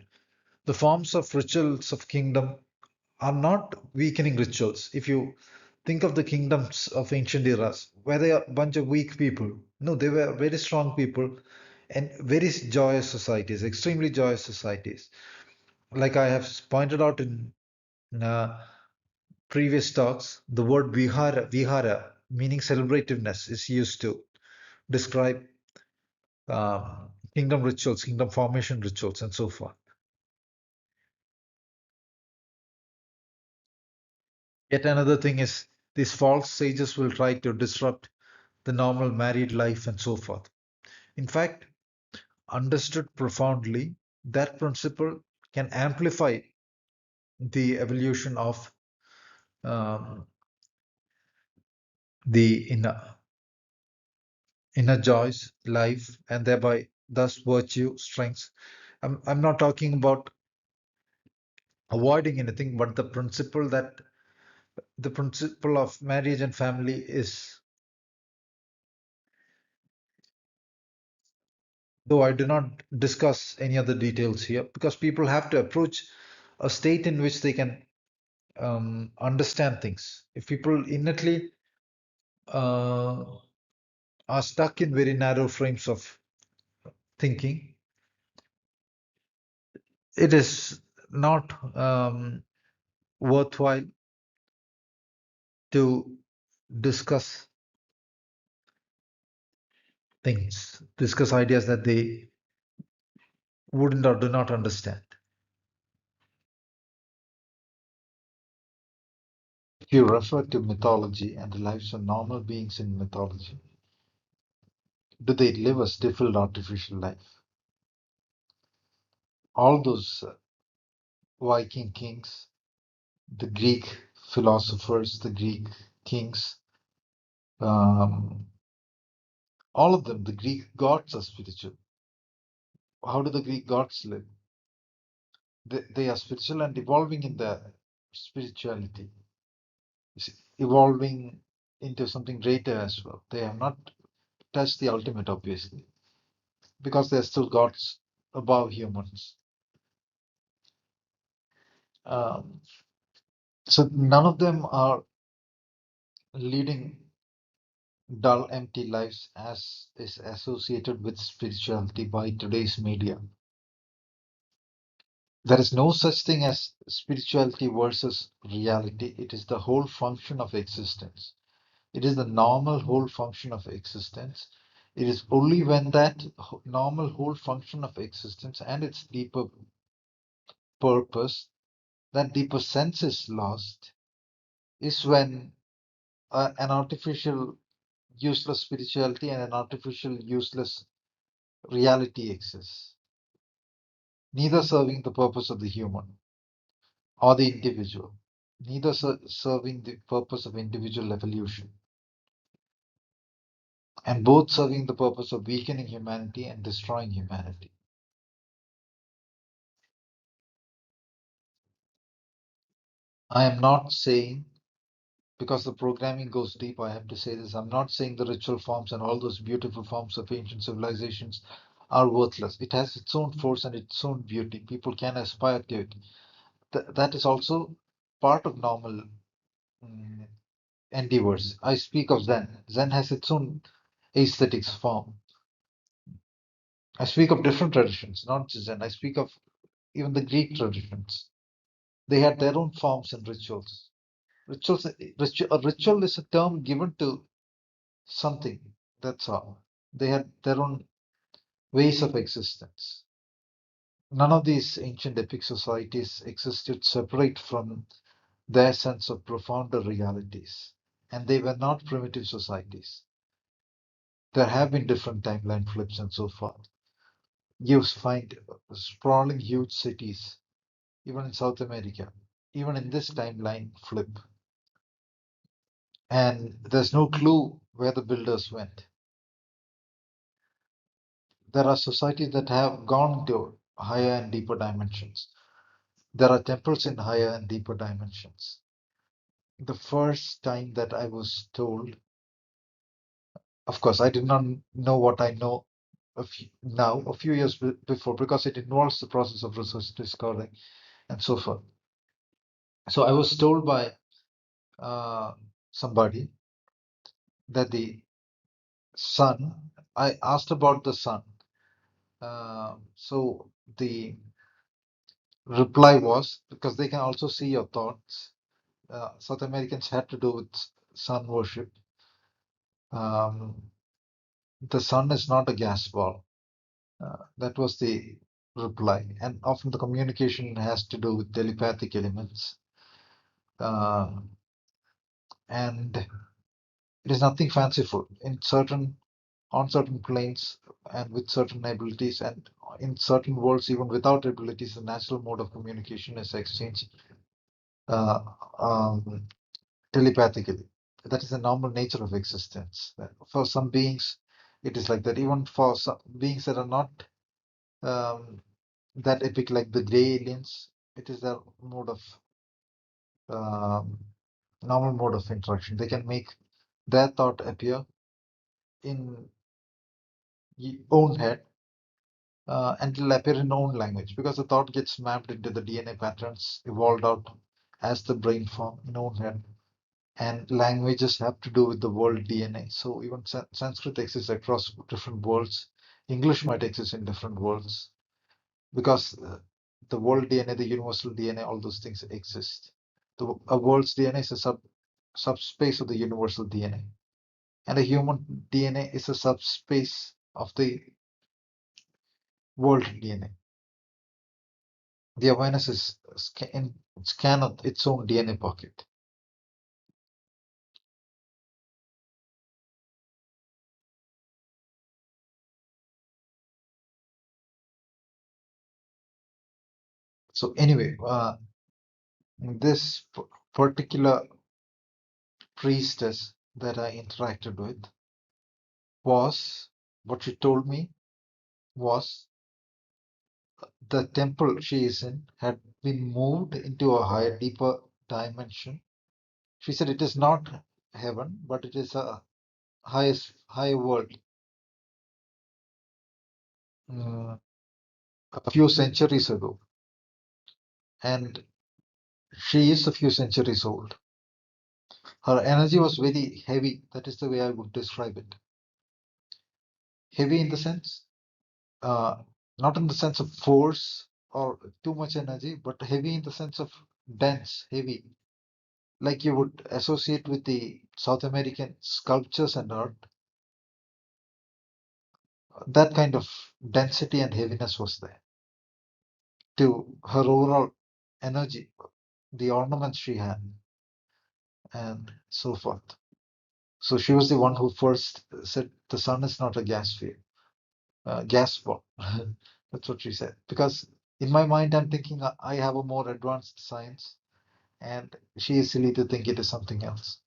The forms of rituals of kingdom are not weakening rituals. If you think of the kingdoms of ancient eras, were they a bunch of weak people? No, they were very strong people and very joyous societies, extremely joyous societies. Like I have pointed out in uh, previous talks, the word vihara, meaning celebrativeness, is used to describe kingdom rituals, kingdom formation rituals, and so forth. Yet another thing is these false sages will try to disrupt the normal married life and so forth. In fact, understood profoundly, that principle can amplify the evolution of um, the inner joys, life, and thereby thus virtue, strengths. I'm not talking about avoiding anything, but the principle of marriage and family is, though I do not discuss any other details here, because people have to approach a state in which they can understand things. If people innately uh, are stuck in very narrow frames of thinking, it is not worthwhile to discuss things, discuss ideas that they wouldn't or do not understand. If you refer to mythology and the lives of normal beings in mythology, do they live a stifled artificial life? All those Viking kings, the Greek philosophers, the Greek kings, um, all of them, the Greek gods are spiritual. How do the Greek gods live? They are spiritual and evolving in their spirituality, evolving into something greater as well. They have not touched the ultimate, obviously, because they're still gods above humans. Um, so none of them are leading dull, empty lives as is associated with spirituality by today's media. There is no such thing as spirituality versus reality. It is the whole function of existence. It is the normal whole function of existence. It is only when that normal whole function of existence and its deeper purpose, that deeper sense is lost, is when an artificial useless spirituality and an artificial useless reality exists, neither serving the purpose of the human or the individual, neither serving the purpose of individual evolution, and both serving the purpose of weakening humanity and destroying humanity. I am not saying, because the programming goes deep, I have to say this. I'm not saying the ritual forms and all those beautiful forms of ancient civilizations are worthless. It has its own force and its own beauty. People can aspire to it. That is also part of normal mm, endeavors. I speak of Zen. Zen has its own aesthetics form. I speak of different traditions, not just Zen. I speak of even the Greek traditions. They had their own forms and rituals. A ritual is a term given to something. That's all. They had their own ways of existence. None of these ancient epic societies existed separate from their sense of profounder realities. And they were not primitive societies. There have been different timeline flips and so forth. You find sprawling huge cities, even in South America, even in this timeline flip. And there's no clue where the builders went. There are societies that have gone to higher and deeper dimensions. There are temples in higher and deeper dimensions. The first time that I was told, of course, I did not know what I know now, a few years before, because it involves the process of research discovery and so forth. So I was told by uh, somebody that the sun, I asked about the sun. So the reply was, because they can also see your thoughts. South Americans had to do with sun worship. Um, the sun is not a gas ball. That was the reply. And often the communication has to do with telepathic elements. Uh, and it is nothing fanciful. On certain planes and with certain abilities, and in certain worlds, even without abilities, the natural mode of communication is exchange uh, um, telepathically. That is the normal nature of existence. For some beings, it is like that. Even for some beings that are not um, that epic, like the gray aliens, it is their mode of um, normal mode of interaction. They can make their thought appear in own head, and it'll appear in own language because the thought gets mapped into the DNA patterns evolved out as the brain form in own head. And languages have to do with the world DNA. So even Sanskrit exists across different worlds. English might exist in different worlds because the world DNA, the universal DNA, all those things exist. A world's DNA is a subspace of the universal DNA, and a human DNA is a subspace of the world DNA. The awareness is in scan of its own DNA pocket. So anyway, this particular priestess that I interacted with was, what she told me was, the temple she is in had been moved into a higher, deeper dimension. She said it is not heaven, but it is a high world. mm, a few centuries ago, and she is a few centuries old. Her energy was very heavy. That is the way I would describe it. Heavy in the sense, uh, not in the sense of force or too much energy, but heavy in the sense of dense, heavy, like you would associate with the South American sculptures and art. That kind of density and heaviness was there to her overall energy, the ornaments she had, and so forth. So she was the one who first said the sun is not a gas field, gas ball. That's what she said. Because in my mind, I'm thinking I have a more advanced science, and she is silly to think it is something else.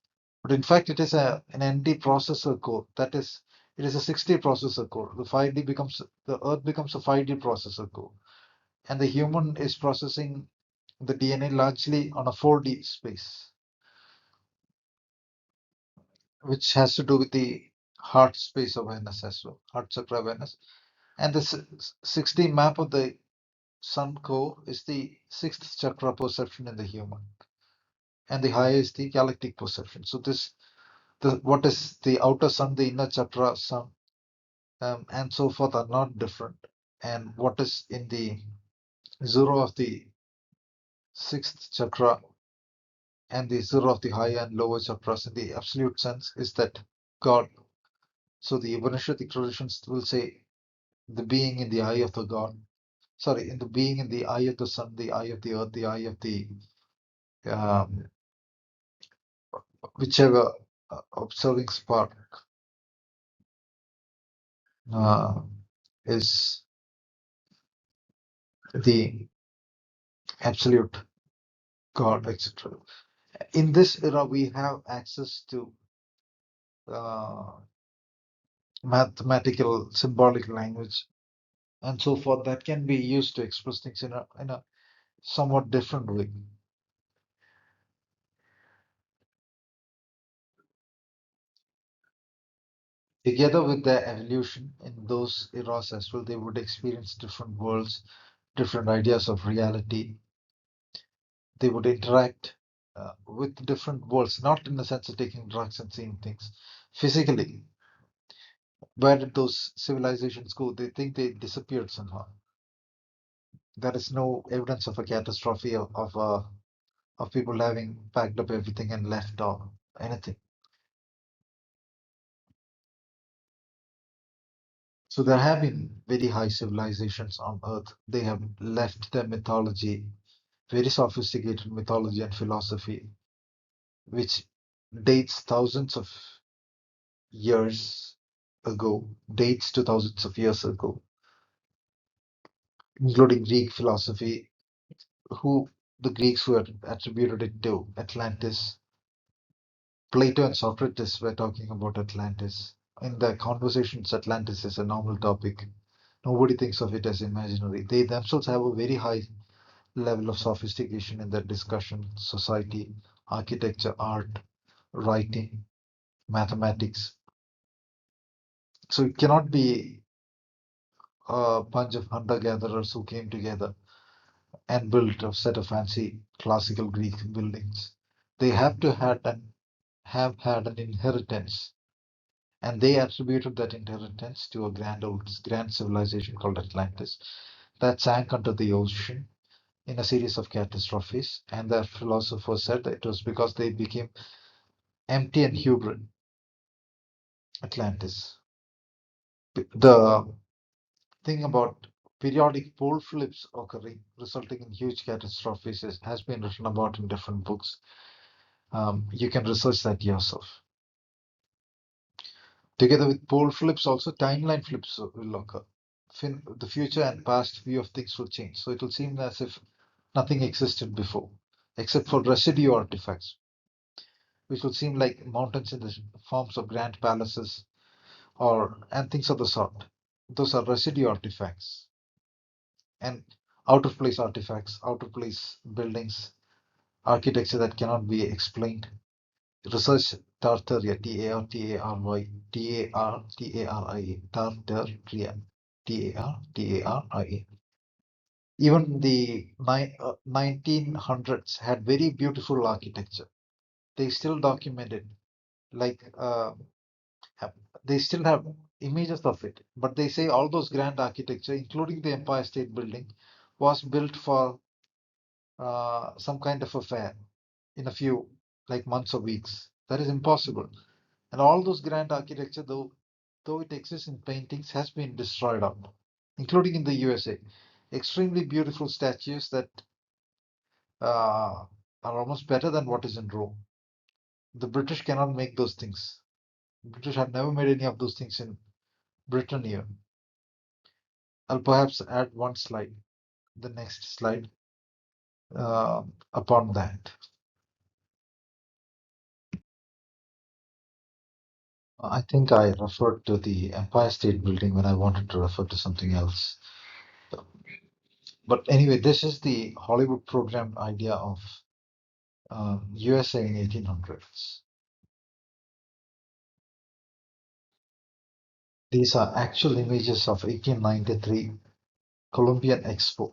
But in fact, it is an ND processor core. That is, it is a 6D processor core. The Earth becomes a 5D processor core, and the human is processing the DNA largely on a 4D space, which has to do with the heart space awareness as well, heart chakra awareness. And the 6D map of the sun core is the sixth chakra perception in the human, and the higher is the galactic perception. So what is the outer sun, the inner chakra sun, and so forth are not different. And what is in the zero of the sixth chakra and the zero of the higher and lower chakras in the absolute sense is that God. So the Upanishadic traditions will say the being in the eye of the God, sorry, in the being in the eye of the sun, the eye of the earth, the eye of the um, whichever observing spark uh, is the absolute God, etc. In this era, we have access to uh, mathematical, symbolic language, and so forth that can be used to express things in a somewhat different way. Together with their evolution in those eras as well, they would experience different worlds, different ideas of reality. They would interact with different worlds, not in the sense of taking drugs and seeing things physically. Where did those civilizations go? They think they disappeared somehow. There is no evidence of a catastrophe of people having packed up everything and left or anything. So there have been very high civilizations on Earth. They have left their mythology, very sophisticated mythology and philosophy, which dates thousands of years ago, dates to thousands of years ago, including Greek philosophy, who the Greeks who had attributed it to Atlantis. Plato and Socrates were talking about Atlantis. In their conversations, Atlantis is a normal topic. Nobody thinks of it as imaginary. They themselves have a very high level of sophistication in their discussion, society, architecture, art, writing, mathematics. So it cannot be a bunch of hunter-gatherers who came together and built a set of fancy classical Greek buildings. They have had an inheritance, and they attributed that inheritance to a grand civilization called Atlantis that sank under the ocean in a series of catastrophes. And their philosophers said that it was because they became empty and hubris, Atlantis. The thing about periodic pole flips occurring, resulting in huge catastrophes, has been written about in different books. You can research that yourself. Together with pole flips, also timeline flips will occur. The future and past view of things will change. So it will seem as if nothing existed before, except for residue artifacts, which will seem like mountains in the forms of grand palaces or and things of the sort. Those are residue artifacts and out of place artifacts, out of place buildings, architecture that cannot be explained. Research Tartaria, Tartary, Tartaria, Tartaria. Even the 1900s had very beautiful architecture. They still document it, like have, they still have images of it. But they say all those grand architecture, including the Empire State Building, was built for some kind of affair in a few like months or weeks. That is impossible. And all those grand architecture, though it exists in paintings, has been destroyed out, including in the USA. Extremely beautiful statues that are almost better than what is in Rome. The British cannot make those things. The British have never made any of those things in Britain here. I'll perhaps add one slide, the next slide, upon that. I think I referred to the Empire State Building when I wanted to refer to something else. But anyway, this is the Hollywood program idea of USA in 1800s. These are actual images of 1893 Columbian Expo.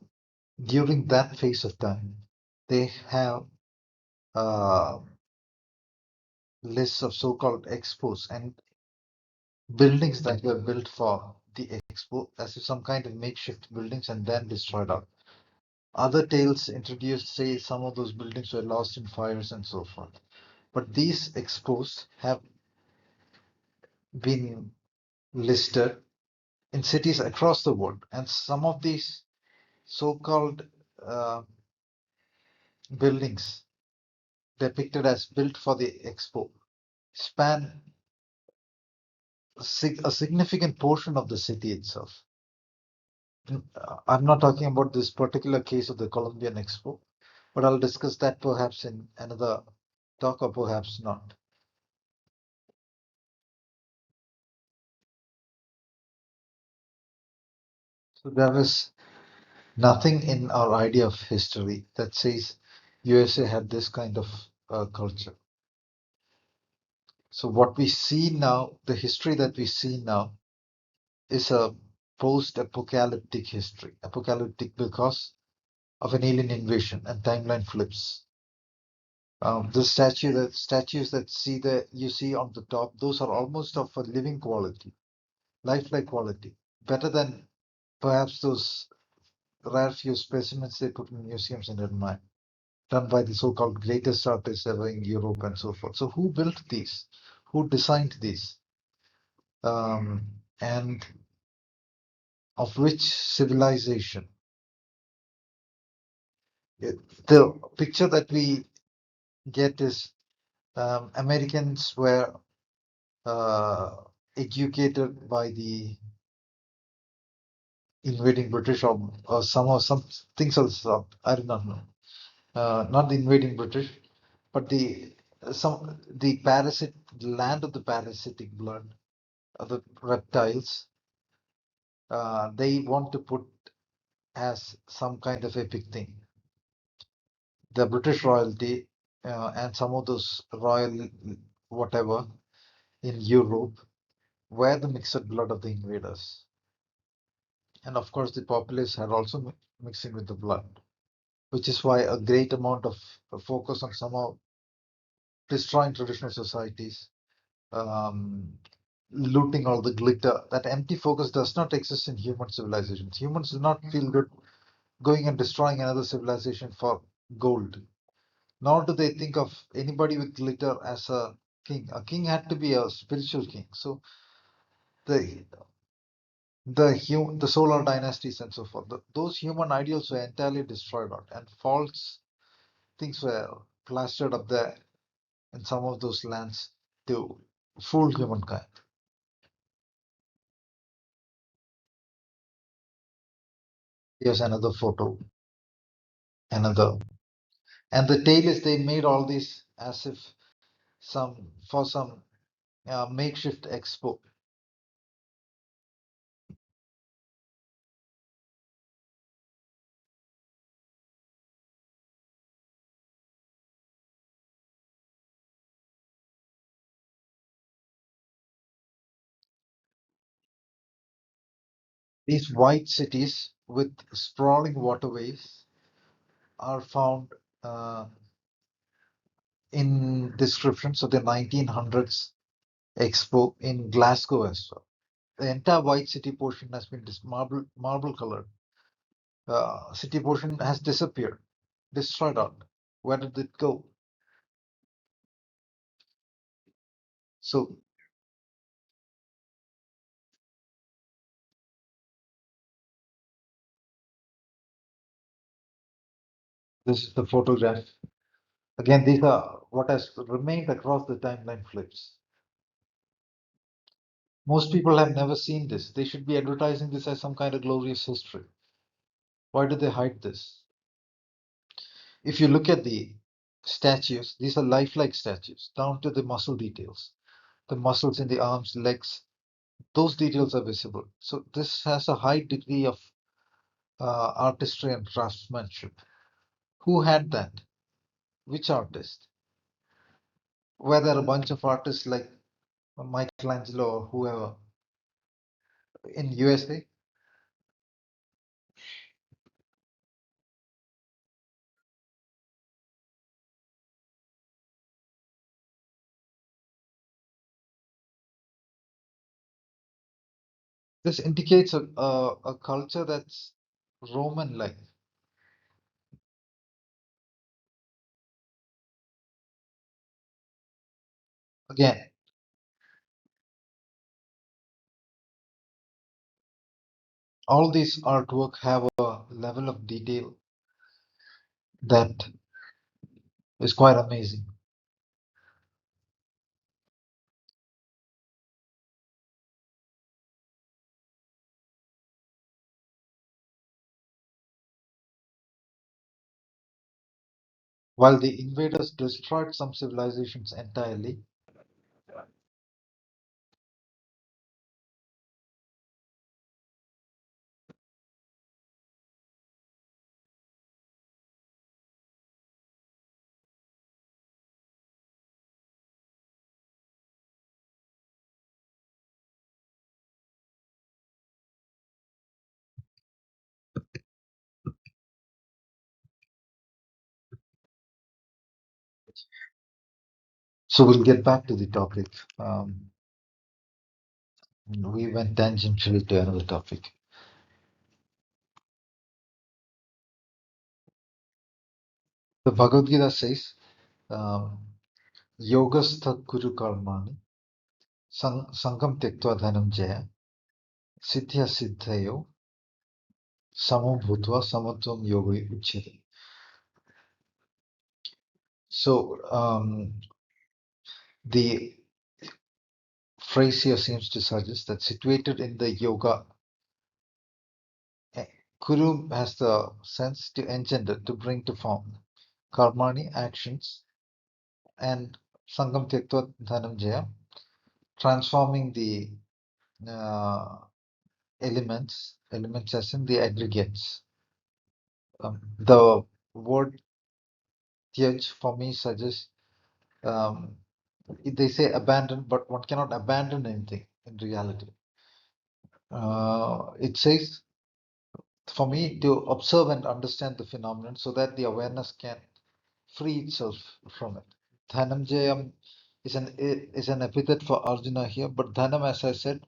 During that phase of time, they have lists of so-called expos and buildings that were built for the expo as if some kind of makeshift buildings and then destroyed out. Other tales introduced say some of those buildings were lost in fires and so forth. But these expos have been listed in cities across the world, and some of these so-called uh, buildings depicted as built for the expo span a significant portion of the city itself. I'm not talking about this particular case of the Columbian Expo, but I'll discuss that perhaps in another talk or perhaps not. So there is nothing in our idea of history that says USA had this kind of culture. So what we see now, the history that we see now, is a post-apocalyptic history. Apocalyptic because of an alien invasion and timeline flips. The statues that you see on the top, those are almost of a living quality, lifelike quality, better than perhaps those rare few specimens they put in museums and admire, done by the so-called greatest artists ever in Europe and so forth. So who built these? Who designed these? And of which civilization? The picture that we get is Americans were uh, educated by the invading British, or some things else. I do not know. Not the invading British, but the parasite land of the parasitic blood of the reptiles. They want to put as some kind of epic thing. The British royalty and some of those royal whatever in Europe were the mixed blood of the invaders. And of course, the populace had also mixing with the blood, which is why a great amount of focus on somehow destroying traditional societies, um, looting all the glitter. That empty focus does not exist in human civilizations. Humans do not feel good going and destroying another civilization for gold. Nor do they think of anybody with glitter as a king. A king had to be a spiritual king. So the the solar dynasties and so forth, those human ideals were entirely destroyed out, and false things were plastered up there in some of those lands to fool humankind. Here's another photo, another. And the tale is they made all these as if some makeshift expo. These white cities with sprawling waterways are found uh, in descriptions of the 1900s expo in Glasgow as well. The entire white city portion has been marble colored. City portion has disappeared, destroyed out. Where did it go? So this is the photograph. Again, these are what has remained across the timeline flips. Most people have never seen this. They should be advertising this as some kind of glorious history. Why do they hide this? If you look at the statues, these are lifelike statues, down to the muscle details. The muscles in the arms, legs, those details are visible. So this has a high degree of artistry and craftsmanship. Who had that? Which artist? Were there a bunch of artists like Michelangelo or whoever in USA? This indicates a culture that's Roman-like. Again, all these artwork have a level of detail that is quite amazing. While the invaders destroyed some civilizations entirely, so we'll get back to the topic. We went tangentially to another topic. The Bhagavad Gita says, um, Yogastha Kuru Karmani, Sangam Tektva Dhanam Jaya, Siddhya Siddhayo, Samo bhutva samatvam yoga uchyate. So the phrase here seems to suggest that situated in the yoga, Kuru has the sense to engender, to bring to form. Karmani, actions, and Sangam Tyaktva Dhananjaya, transforming the elements as in the aggregates. The word Tyaj for me suggests, they say abandon, but one cannot abandon anything in reality. It says for me to observe and understand the phenomenon so that the awareness can free itself from it. Dhananjayam is an epithet for Arjuna here, but Dhanam, as I said,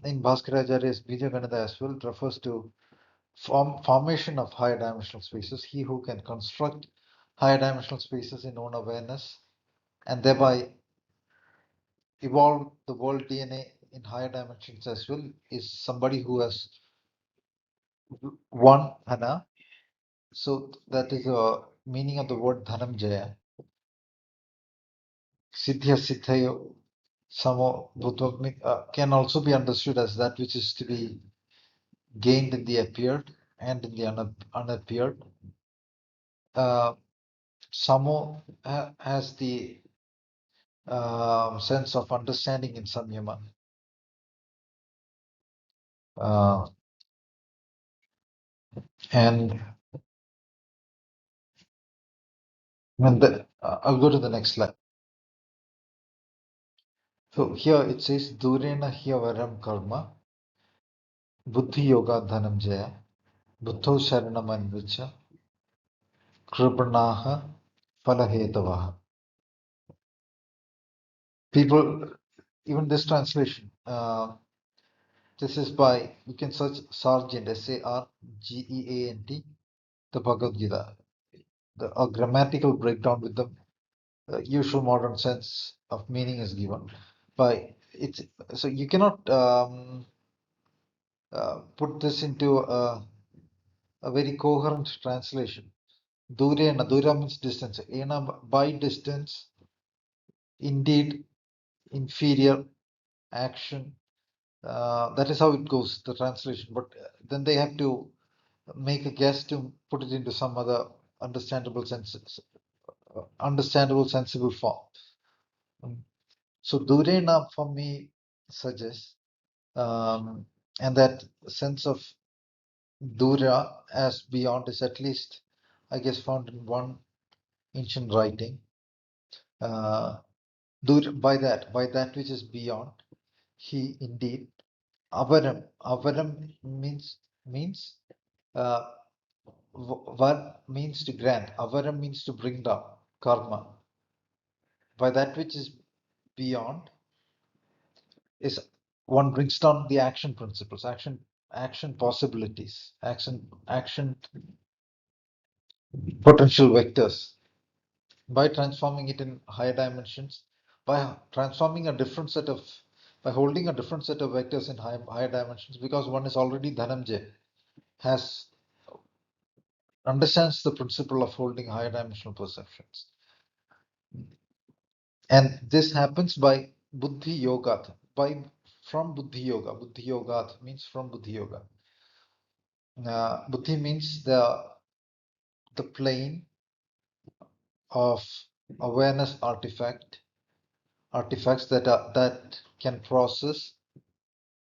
in Bhaskaracharya's Bijaganada as well, refers to formation of higher dimensional spaces. He who can construct higher dimensional spaces in own awareness and thereby evolve the world DNA in higher dimensions as well is somebody who has won Dhana. So that is the meaning of the word Dhananjaya. Siddhya Siddhayo Samo Bhutva can also be understood as that which is to be gained in the appeared and in the unappeared. Samo has the sense of understanding in Samyama. And I'll go to the next slide. So here it says Durena Hyavaram Karma Buddhi Yoga Dhananjaya Buddho Sharanam Anvicha Kripanaha Palahetavaha. People, even this translation, this is by, you can search Sargent, Sargeant, the Bhagavad Gita. A grammatical breakdown with the usual modern sense of meaning is given. By it's so you cannot put this into a very coherent translation. Durena, Dura means distance. Ena by distance, indeed inferior action. That is how it goes, the translation. But then they have to make a guess to put it into some other understandable sensible form. So Durena for me suggests, and that sense of Dura as beyond is at least, I guess, found in one ancient writing. By that which is beyond, he indeed avaram. Avaram means var means to grant. Avaram means to bring down karma. By that which is beyond is one brings down the action principles, action possibilities, action potential vectors by transforming it in higher dimensions, by transforming a different set of, by holding a different set of vectors in higher dimensions, because one is already Dhananjay, has understands the principle of holding higher dimensional perceptions. And this happens by Buddhi Yoga, from Buddhi Yoga. Buddhi Yoga means from Buddhi Yoga. Buddhi means the plane of awareness artifacts that can process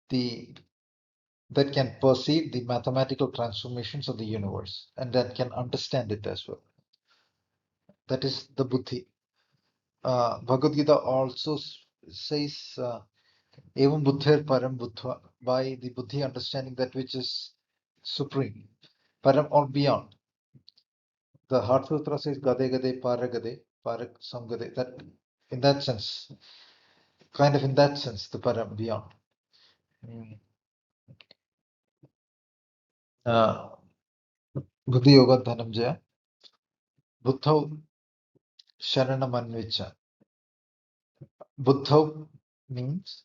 that can perceive the mathematical transformations of the universe and that can understand it as well. That is the Buddhi. Bhagavad Gita also says, Evam Buddhir Param Buddha, by the Buddhi understanding that which is supreme, Param or beyond. The Heart Sutra says Gade Gade Paragade, Parak Samgade. That in that sense, kind of in that sense, the Param beyond. Buddhi Yoga Dhananjaya, Buddha Sharanam Anvicha. Buddha means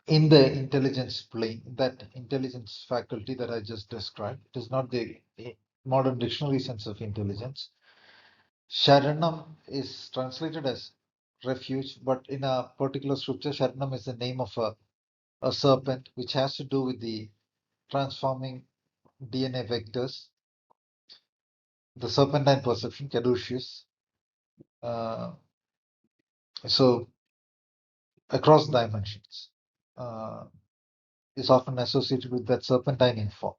in the intelligence plane, that intelligence faculty that I just described. It is not the modern dictionary sense of intelligence. Sharanam is translated as refuge, but in a particular scripture, Sharanam is the name of a serpent, which has to do with the transforming DNA vectors, the serpentine perception, caduceus. Uh, so across dimensions uh, is often associated with that serpentine form.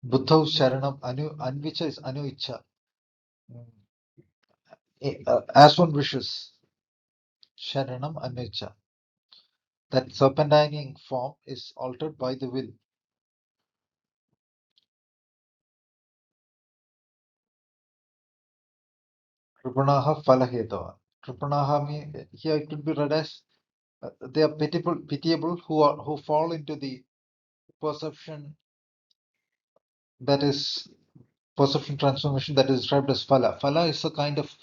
Buddha Sharanam Anvicha is Anuicha. As one wishes, Sharanam Anuicha. That serpentining form is altered by the will. Tripanaha Falahedava. Tripanaha mean here it could be read as they are pitiable who fall into the perception, that is perception transformation, that is described as phala. Phala is a kind of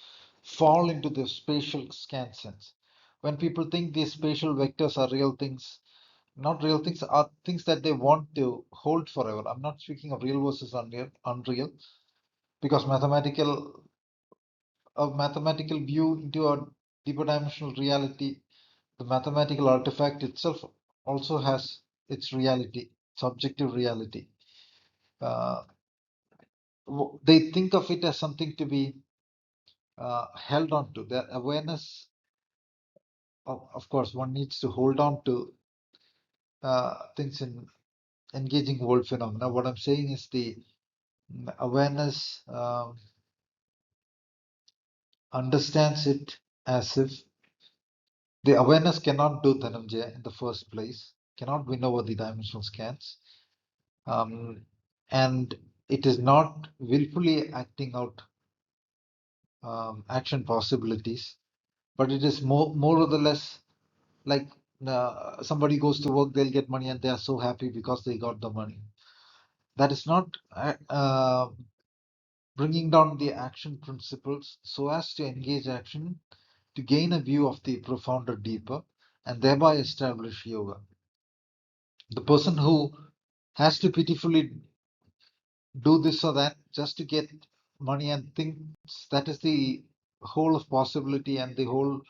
fall into the spatial scan sense. When people think these spatial vectors are real things, not real things, are things that they want to hold forever. I'm not speaking of real versus unreal, because a mathematical view into a deeper dimensional reality, the mathematical artifact itself also has its reality, subjective reality. Uh, they think of it as something to be held on to. Their awareness, of course, one needs to hold on to things in engaging world phenomena. What I'm saying is the awareness understands it as if the awareness cannot do Dhananjaya in the first place, cannot win over the dimensional scans, and it is not willfully acting out action possibilities, but it is more or less like somebody goes to work, they'll get money, and they are so happy because they got the money. That is not bringing down the action principles so as to engage action to gain a view of the profounder, deeper, and thereby establish yoga. The person who has to pitifully do this or that just to get money and thinks that is the whole of possibility and the whole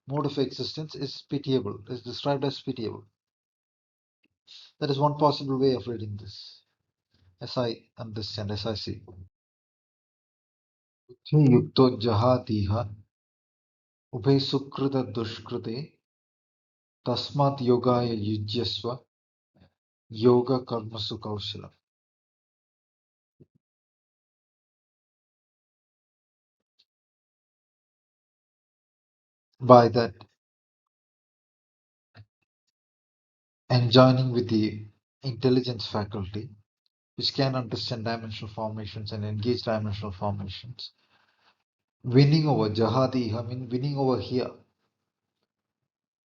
mode of existence is pitiable, is described as pitiable. That is one possible way of reading this, as I understand, as I see. Yukto jahatiha ubhe sukrita dushkrite tasmat yogaya yujyasva yoga karmasu kaushala. By that, enjoining with the intelligence faculty, which can understand dimensional formations and engage dimensional formations, winning over jahati, I mean winning over here,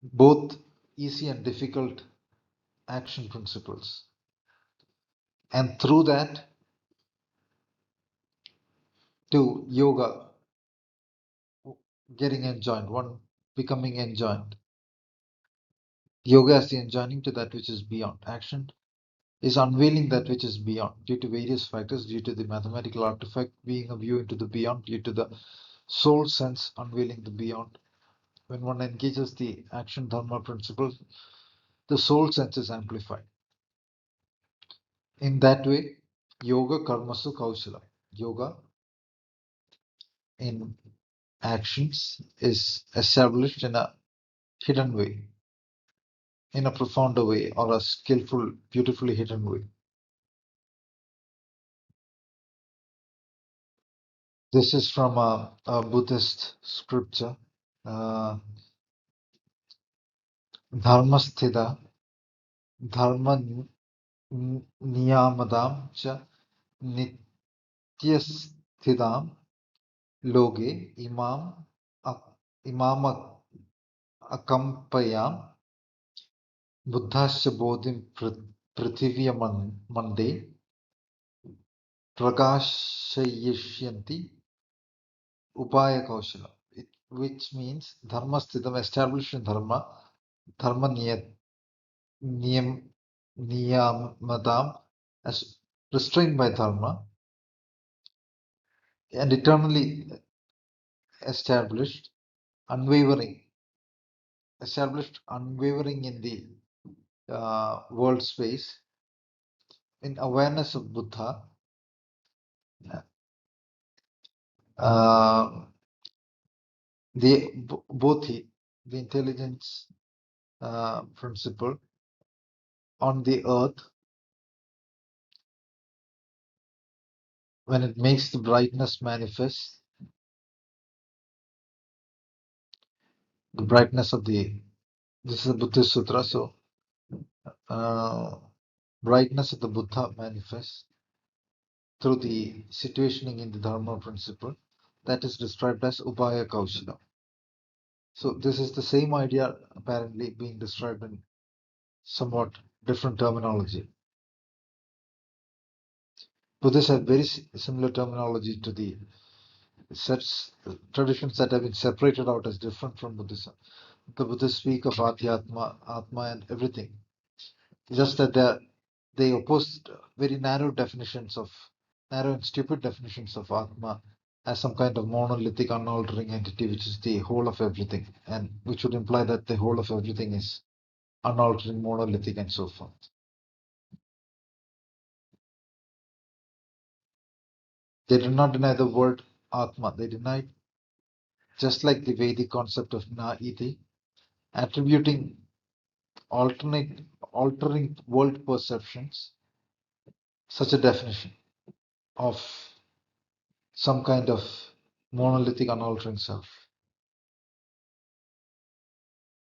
both easy and difficult action principles, and through that to yoga, getting enjoined, one becoming enjoined. Yoga is the enjoining to that which is beyond. Action is unveiling that which is beyond due to various factors, due to the mathematical artifact being a view into the beyond, due to the soul sense unveiling the beyond. When one engages the action dharma principle, the soul sense is amplified. In that way, yoga karmasu kausala. Yoga in actions is established in a hidden way, in a profounder way, or a skillful, beautifully hidden way. This is from a Buddhist scripture. Uh, Dharmasthida, dharma niyamadam cha nityasthidam loge imam akampayam buddhasya bodhim prithivya mande prakashayishyanti upaya kaushala, which means dharma sthidam, established in dharma, dharma niyat, niyamadam, as restrained by dharma and eternally established, unwavering, in the world space, in awareness of Buddha, uh, the bodhi, the intelligence principle on the earth, when it makes the brightness manifest, the brightness of the, this is a Buddhist sutra, so brightness of the Buddha manifests through the situationing in the Dharma principle, that is described as Upaya Kaushala. So this is the same idea apparently being described in somewhat different terminology. Buddhists have very similar terminology to the sets traditions that have been separated out as different from Buddhism. The Buddhists speak of Adhyatma, Atma, and everything. Just that they oppose very narrow and stupid definitions of Atma as some kind of monolithic, unaltering entity, which is the whole of everything, and which would imply that the whole of everything is unaltering, monolithic, and so forth. They do not deny the word Atma. They deny, just like the Vedic concept of Na iti, attributing altering world perceptions, such a definition of some kind of monolithic, unaltering self.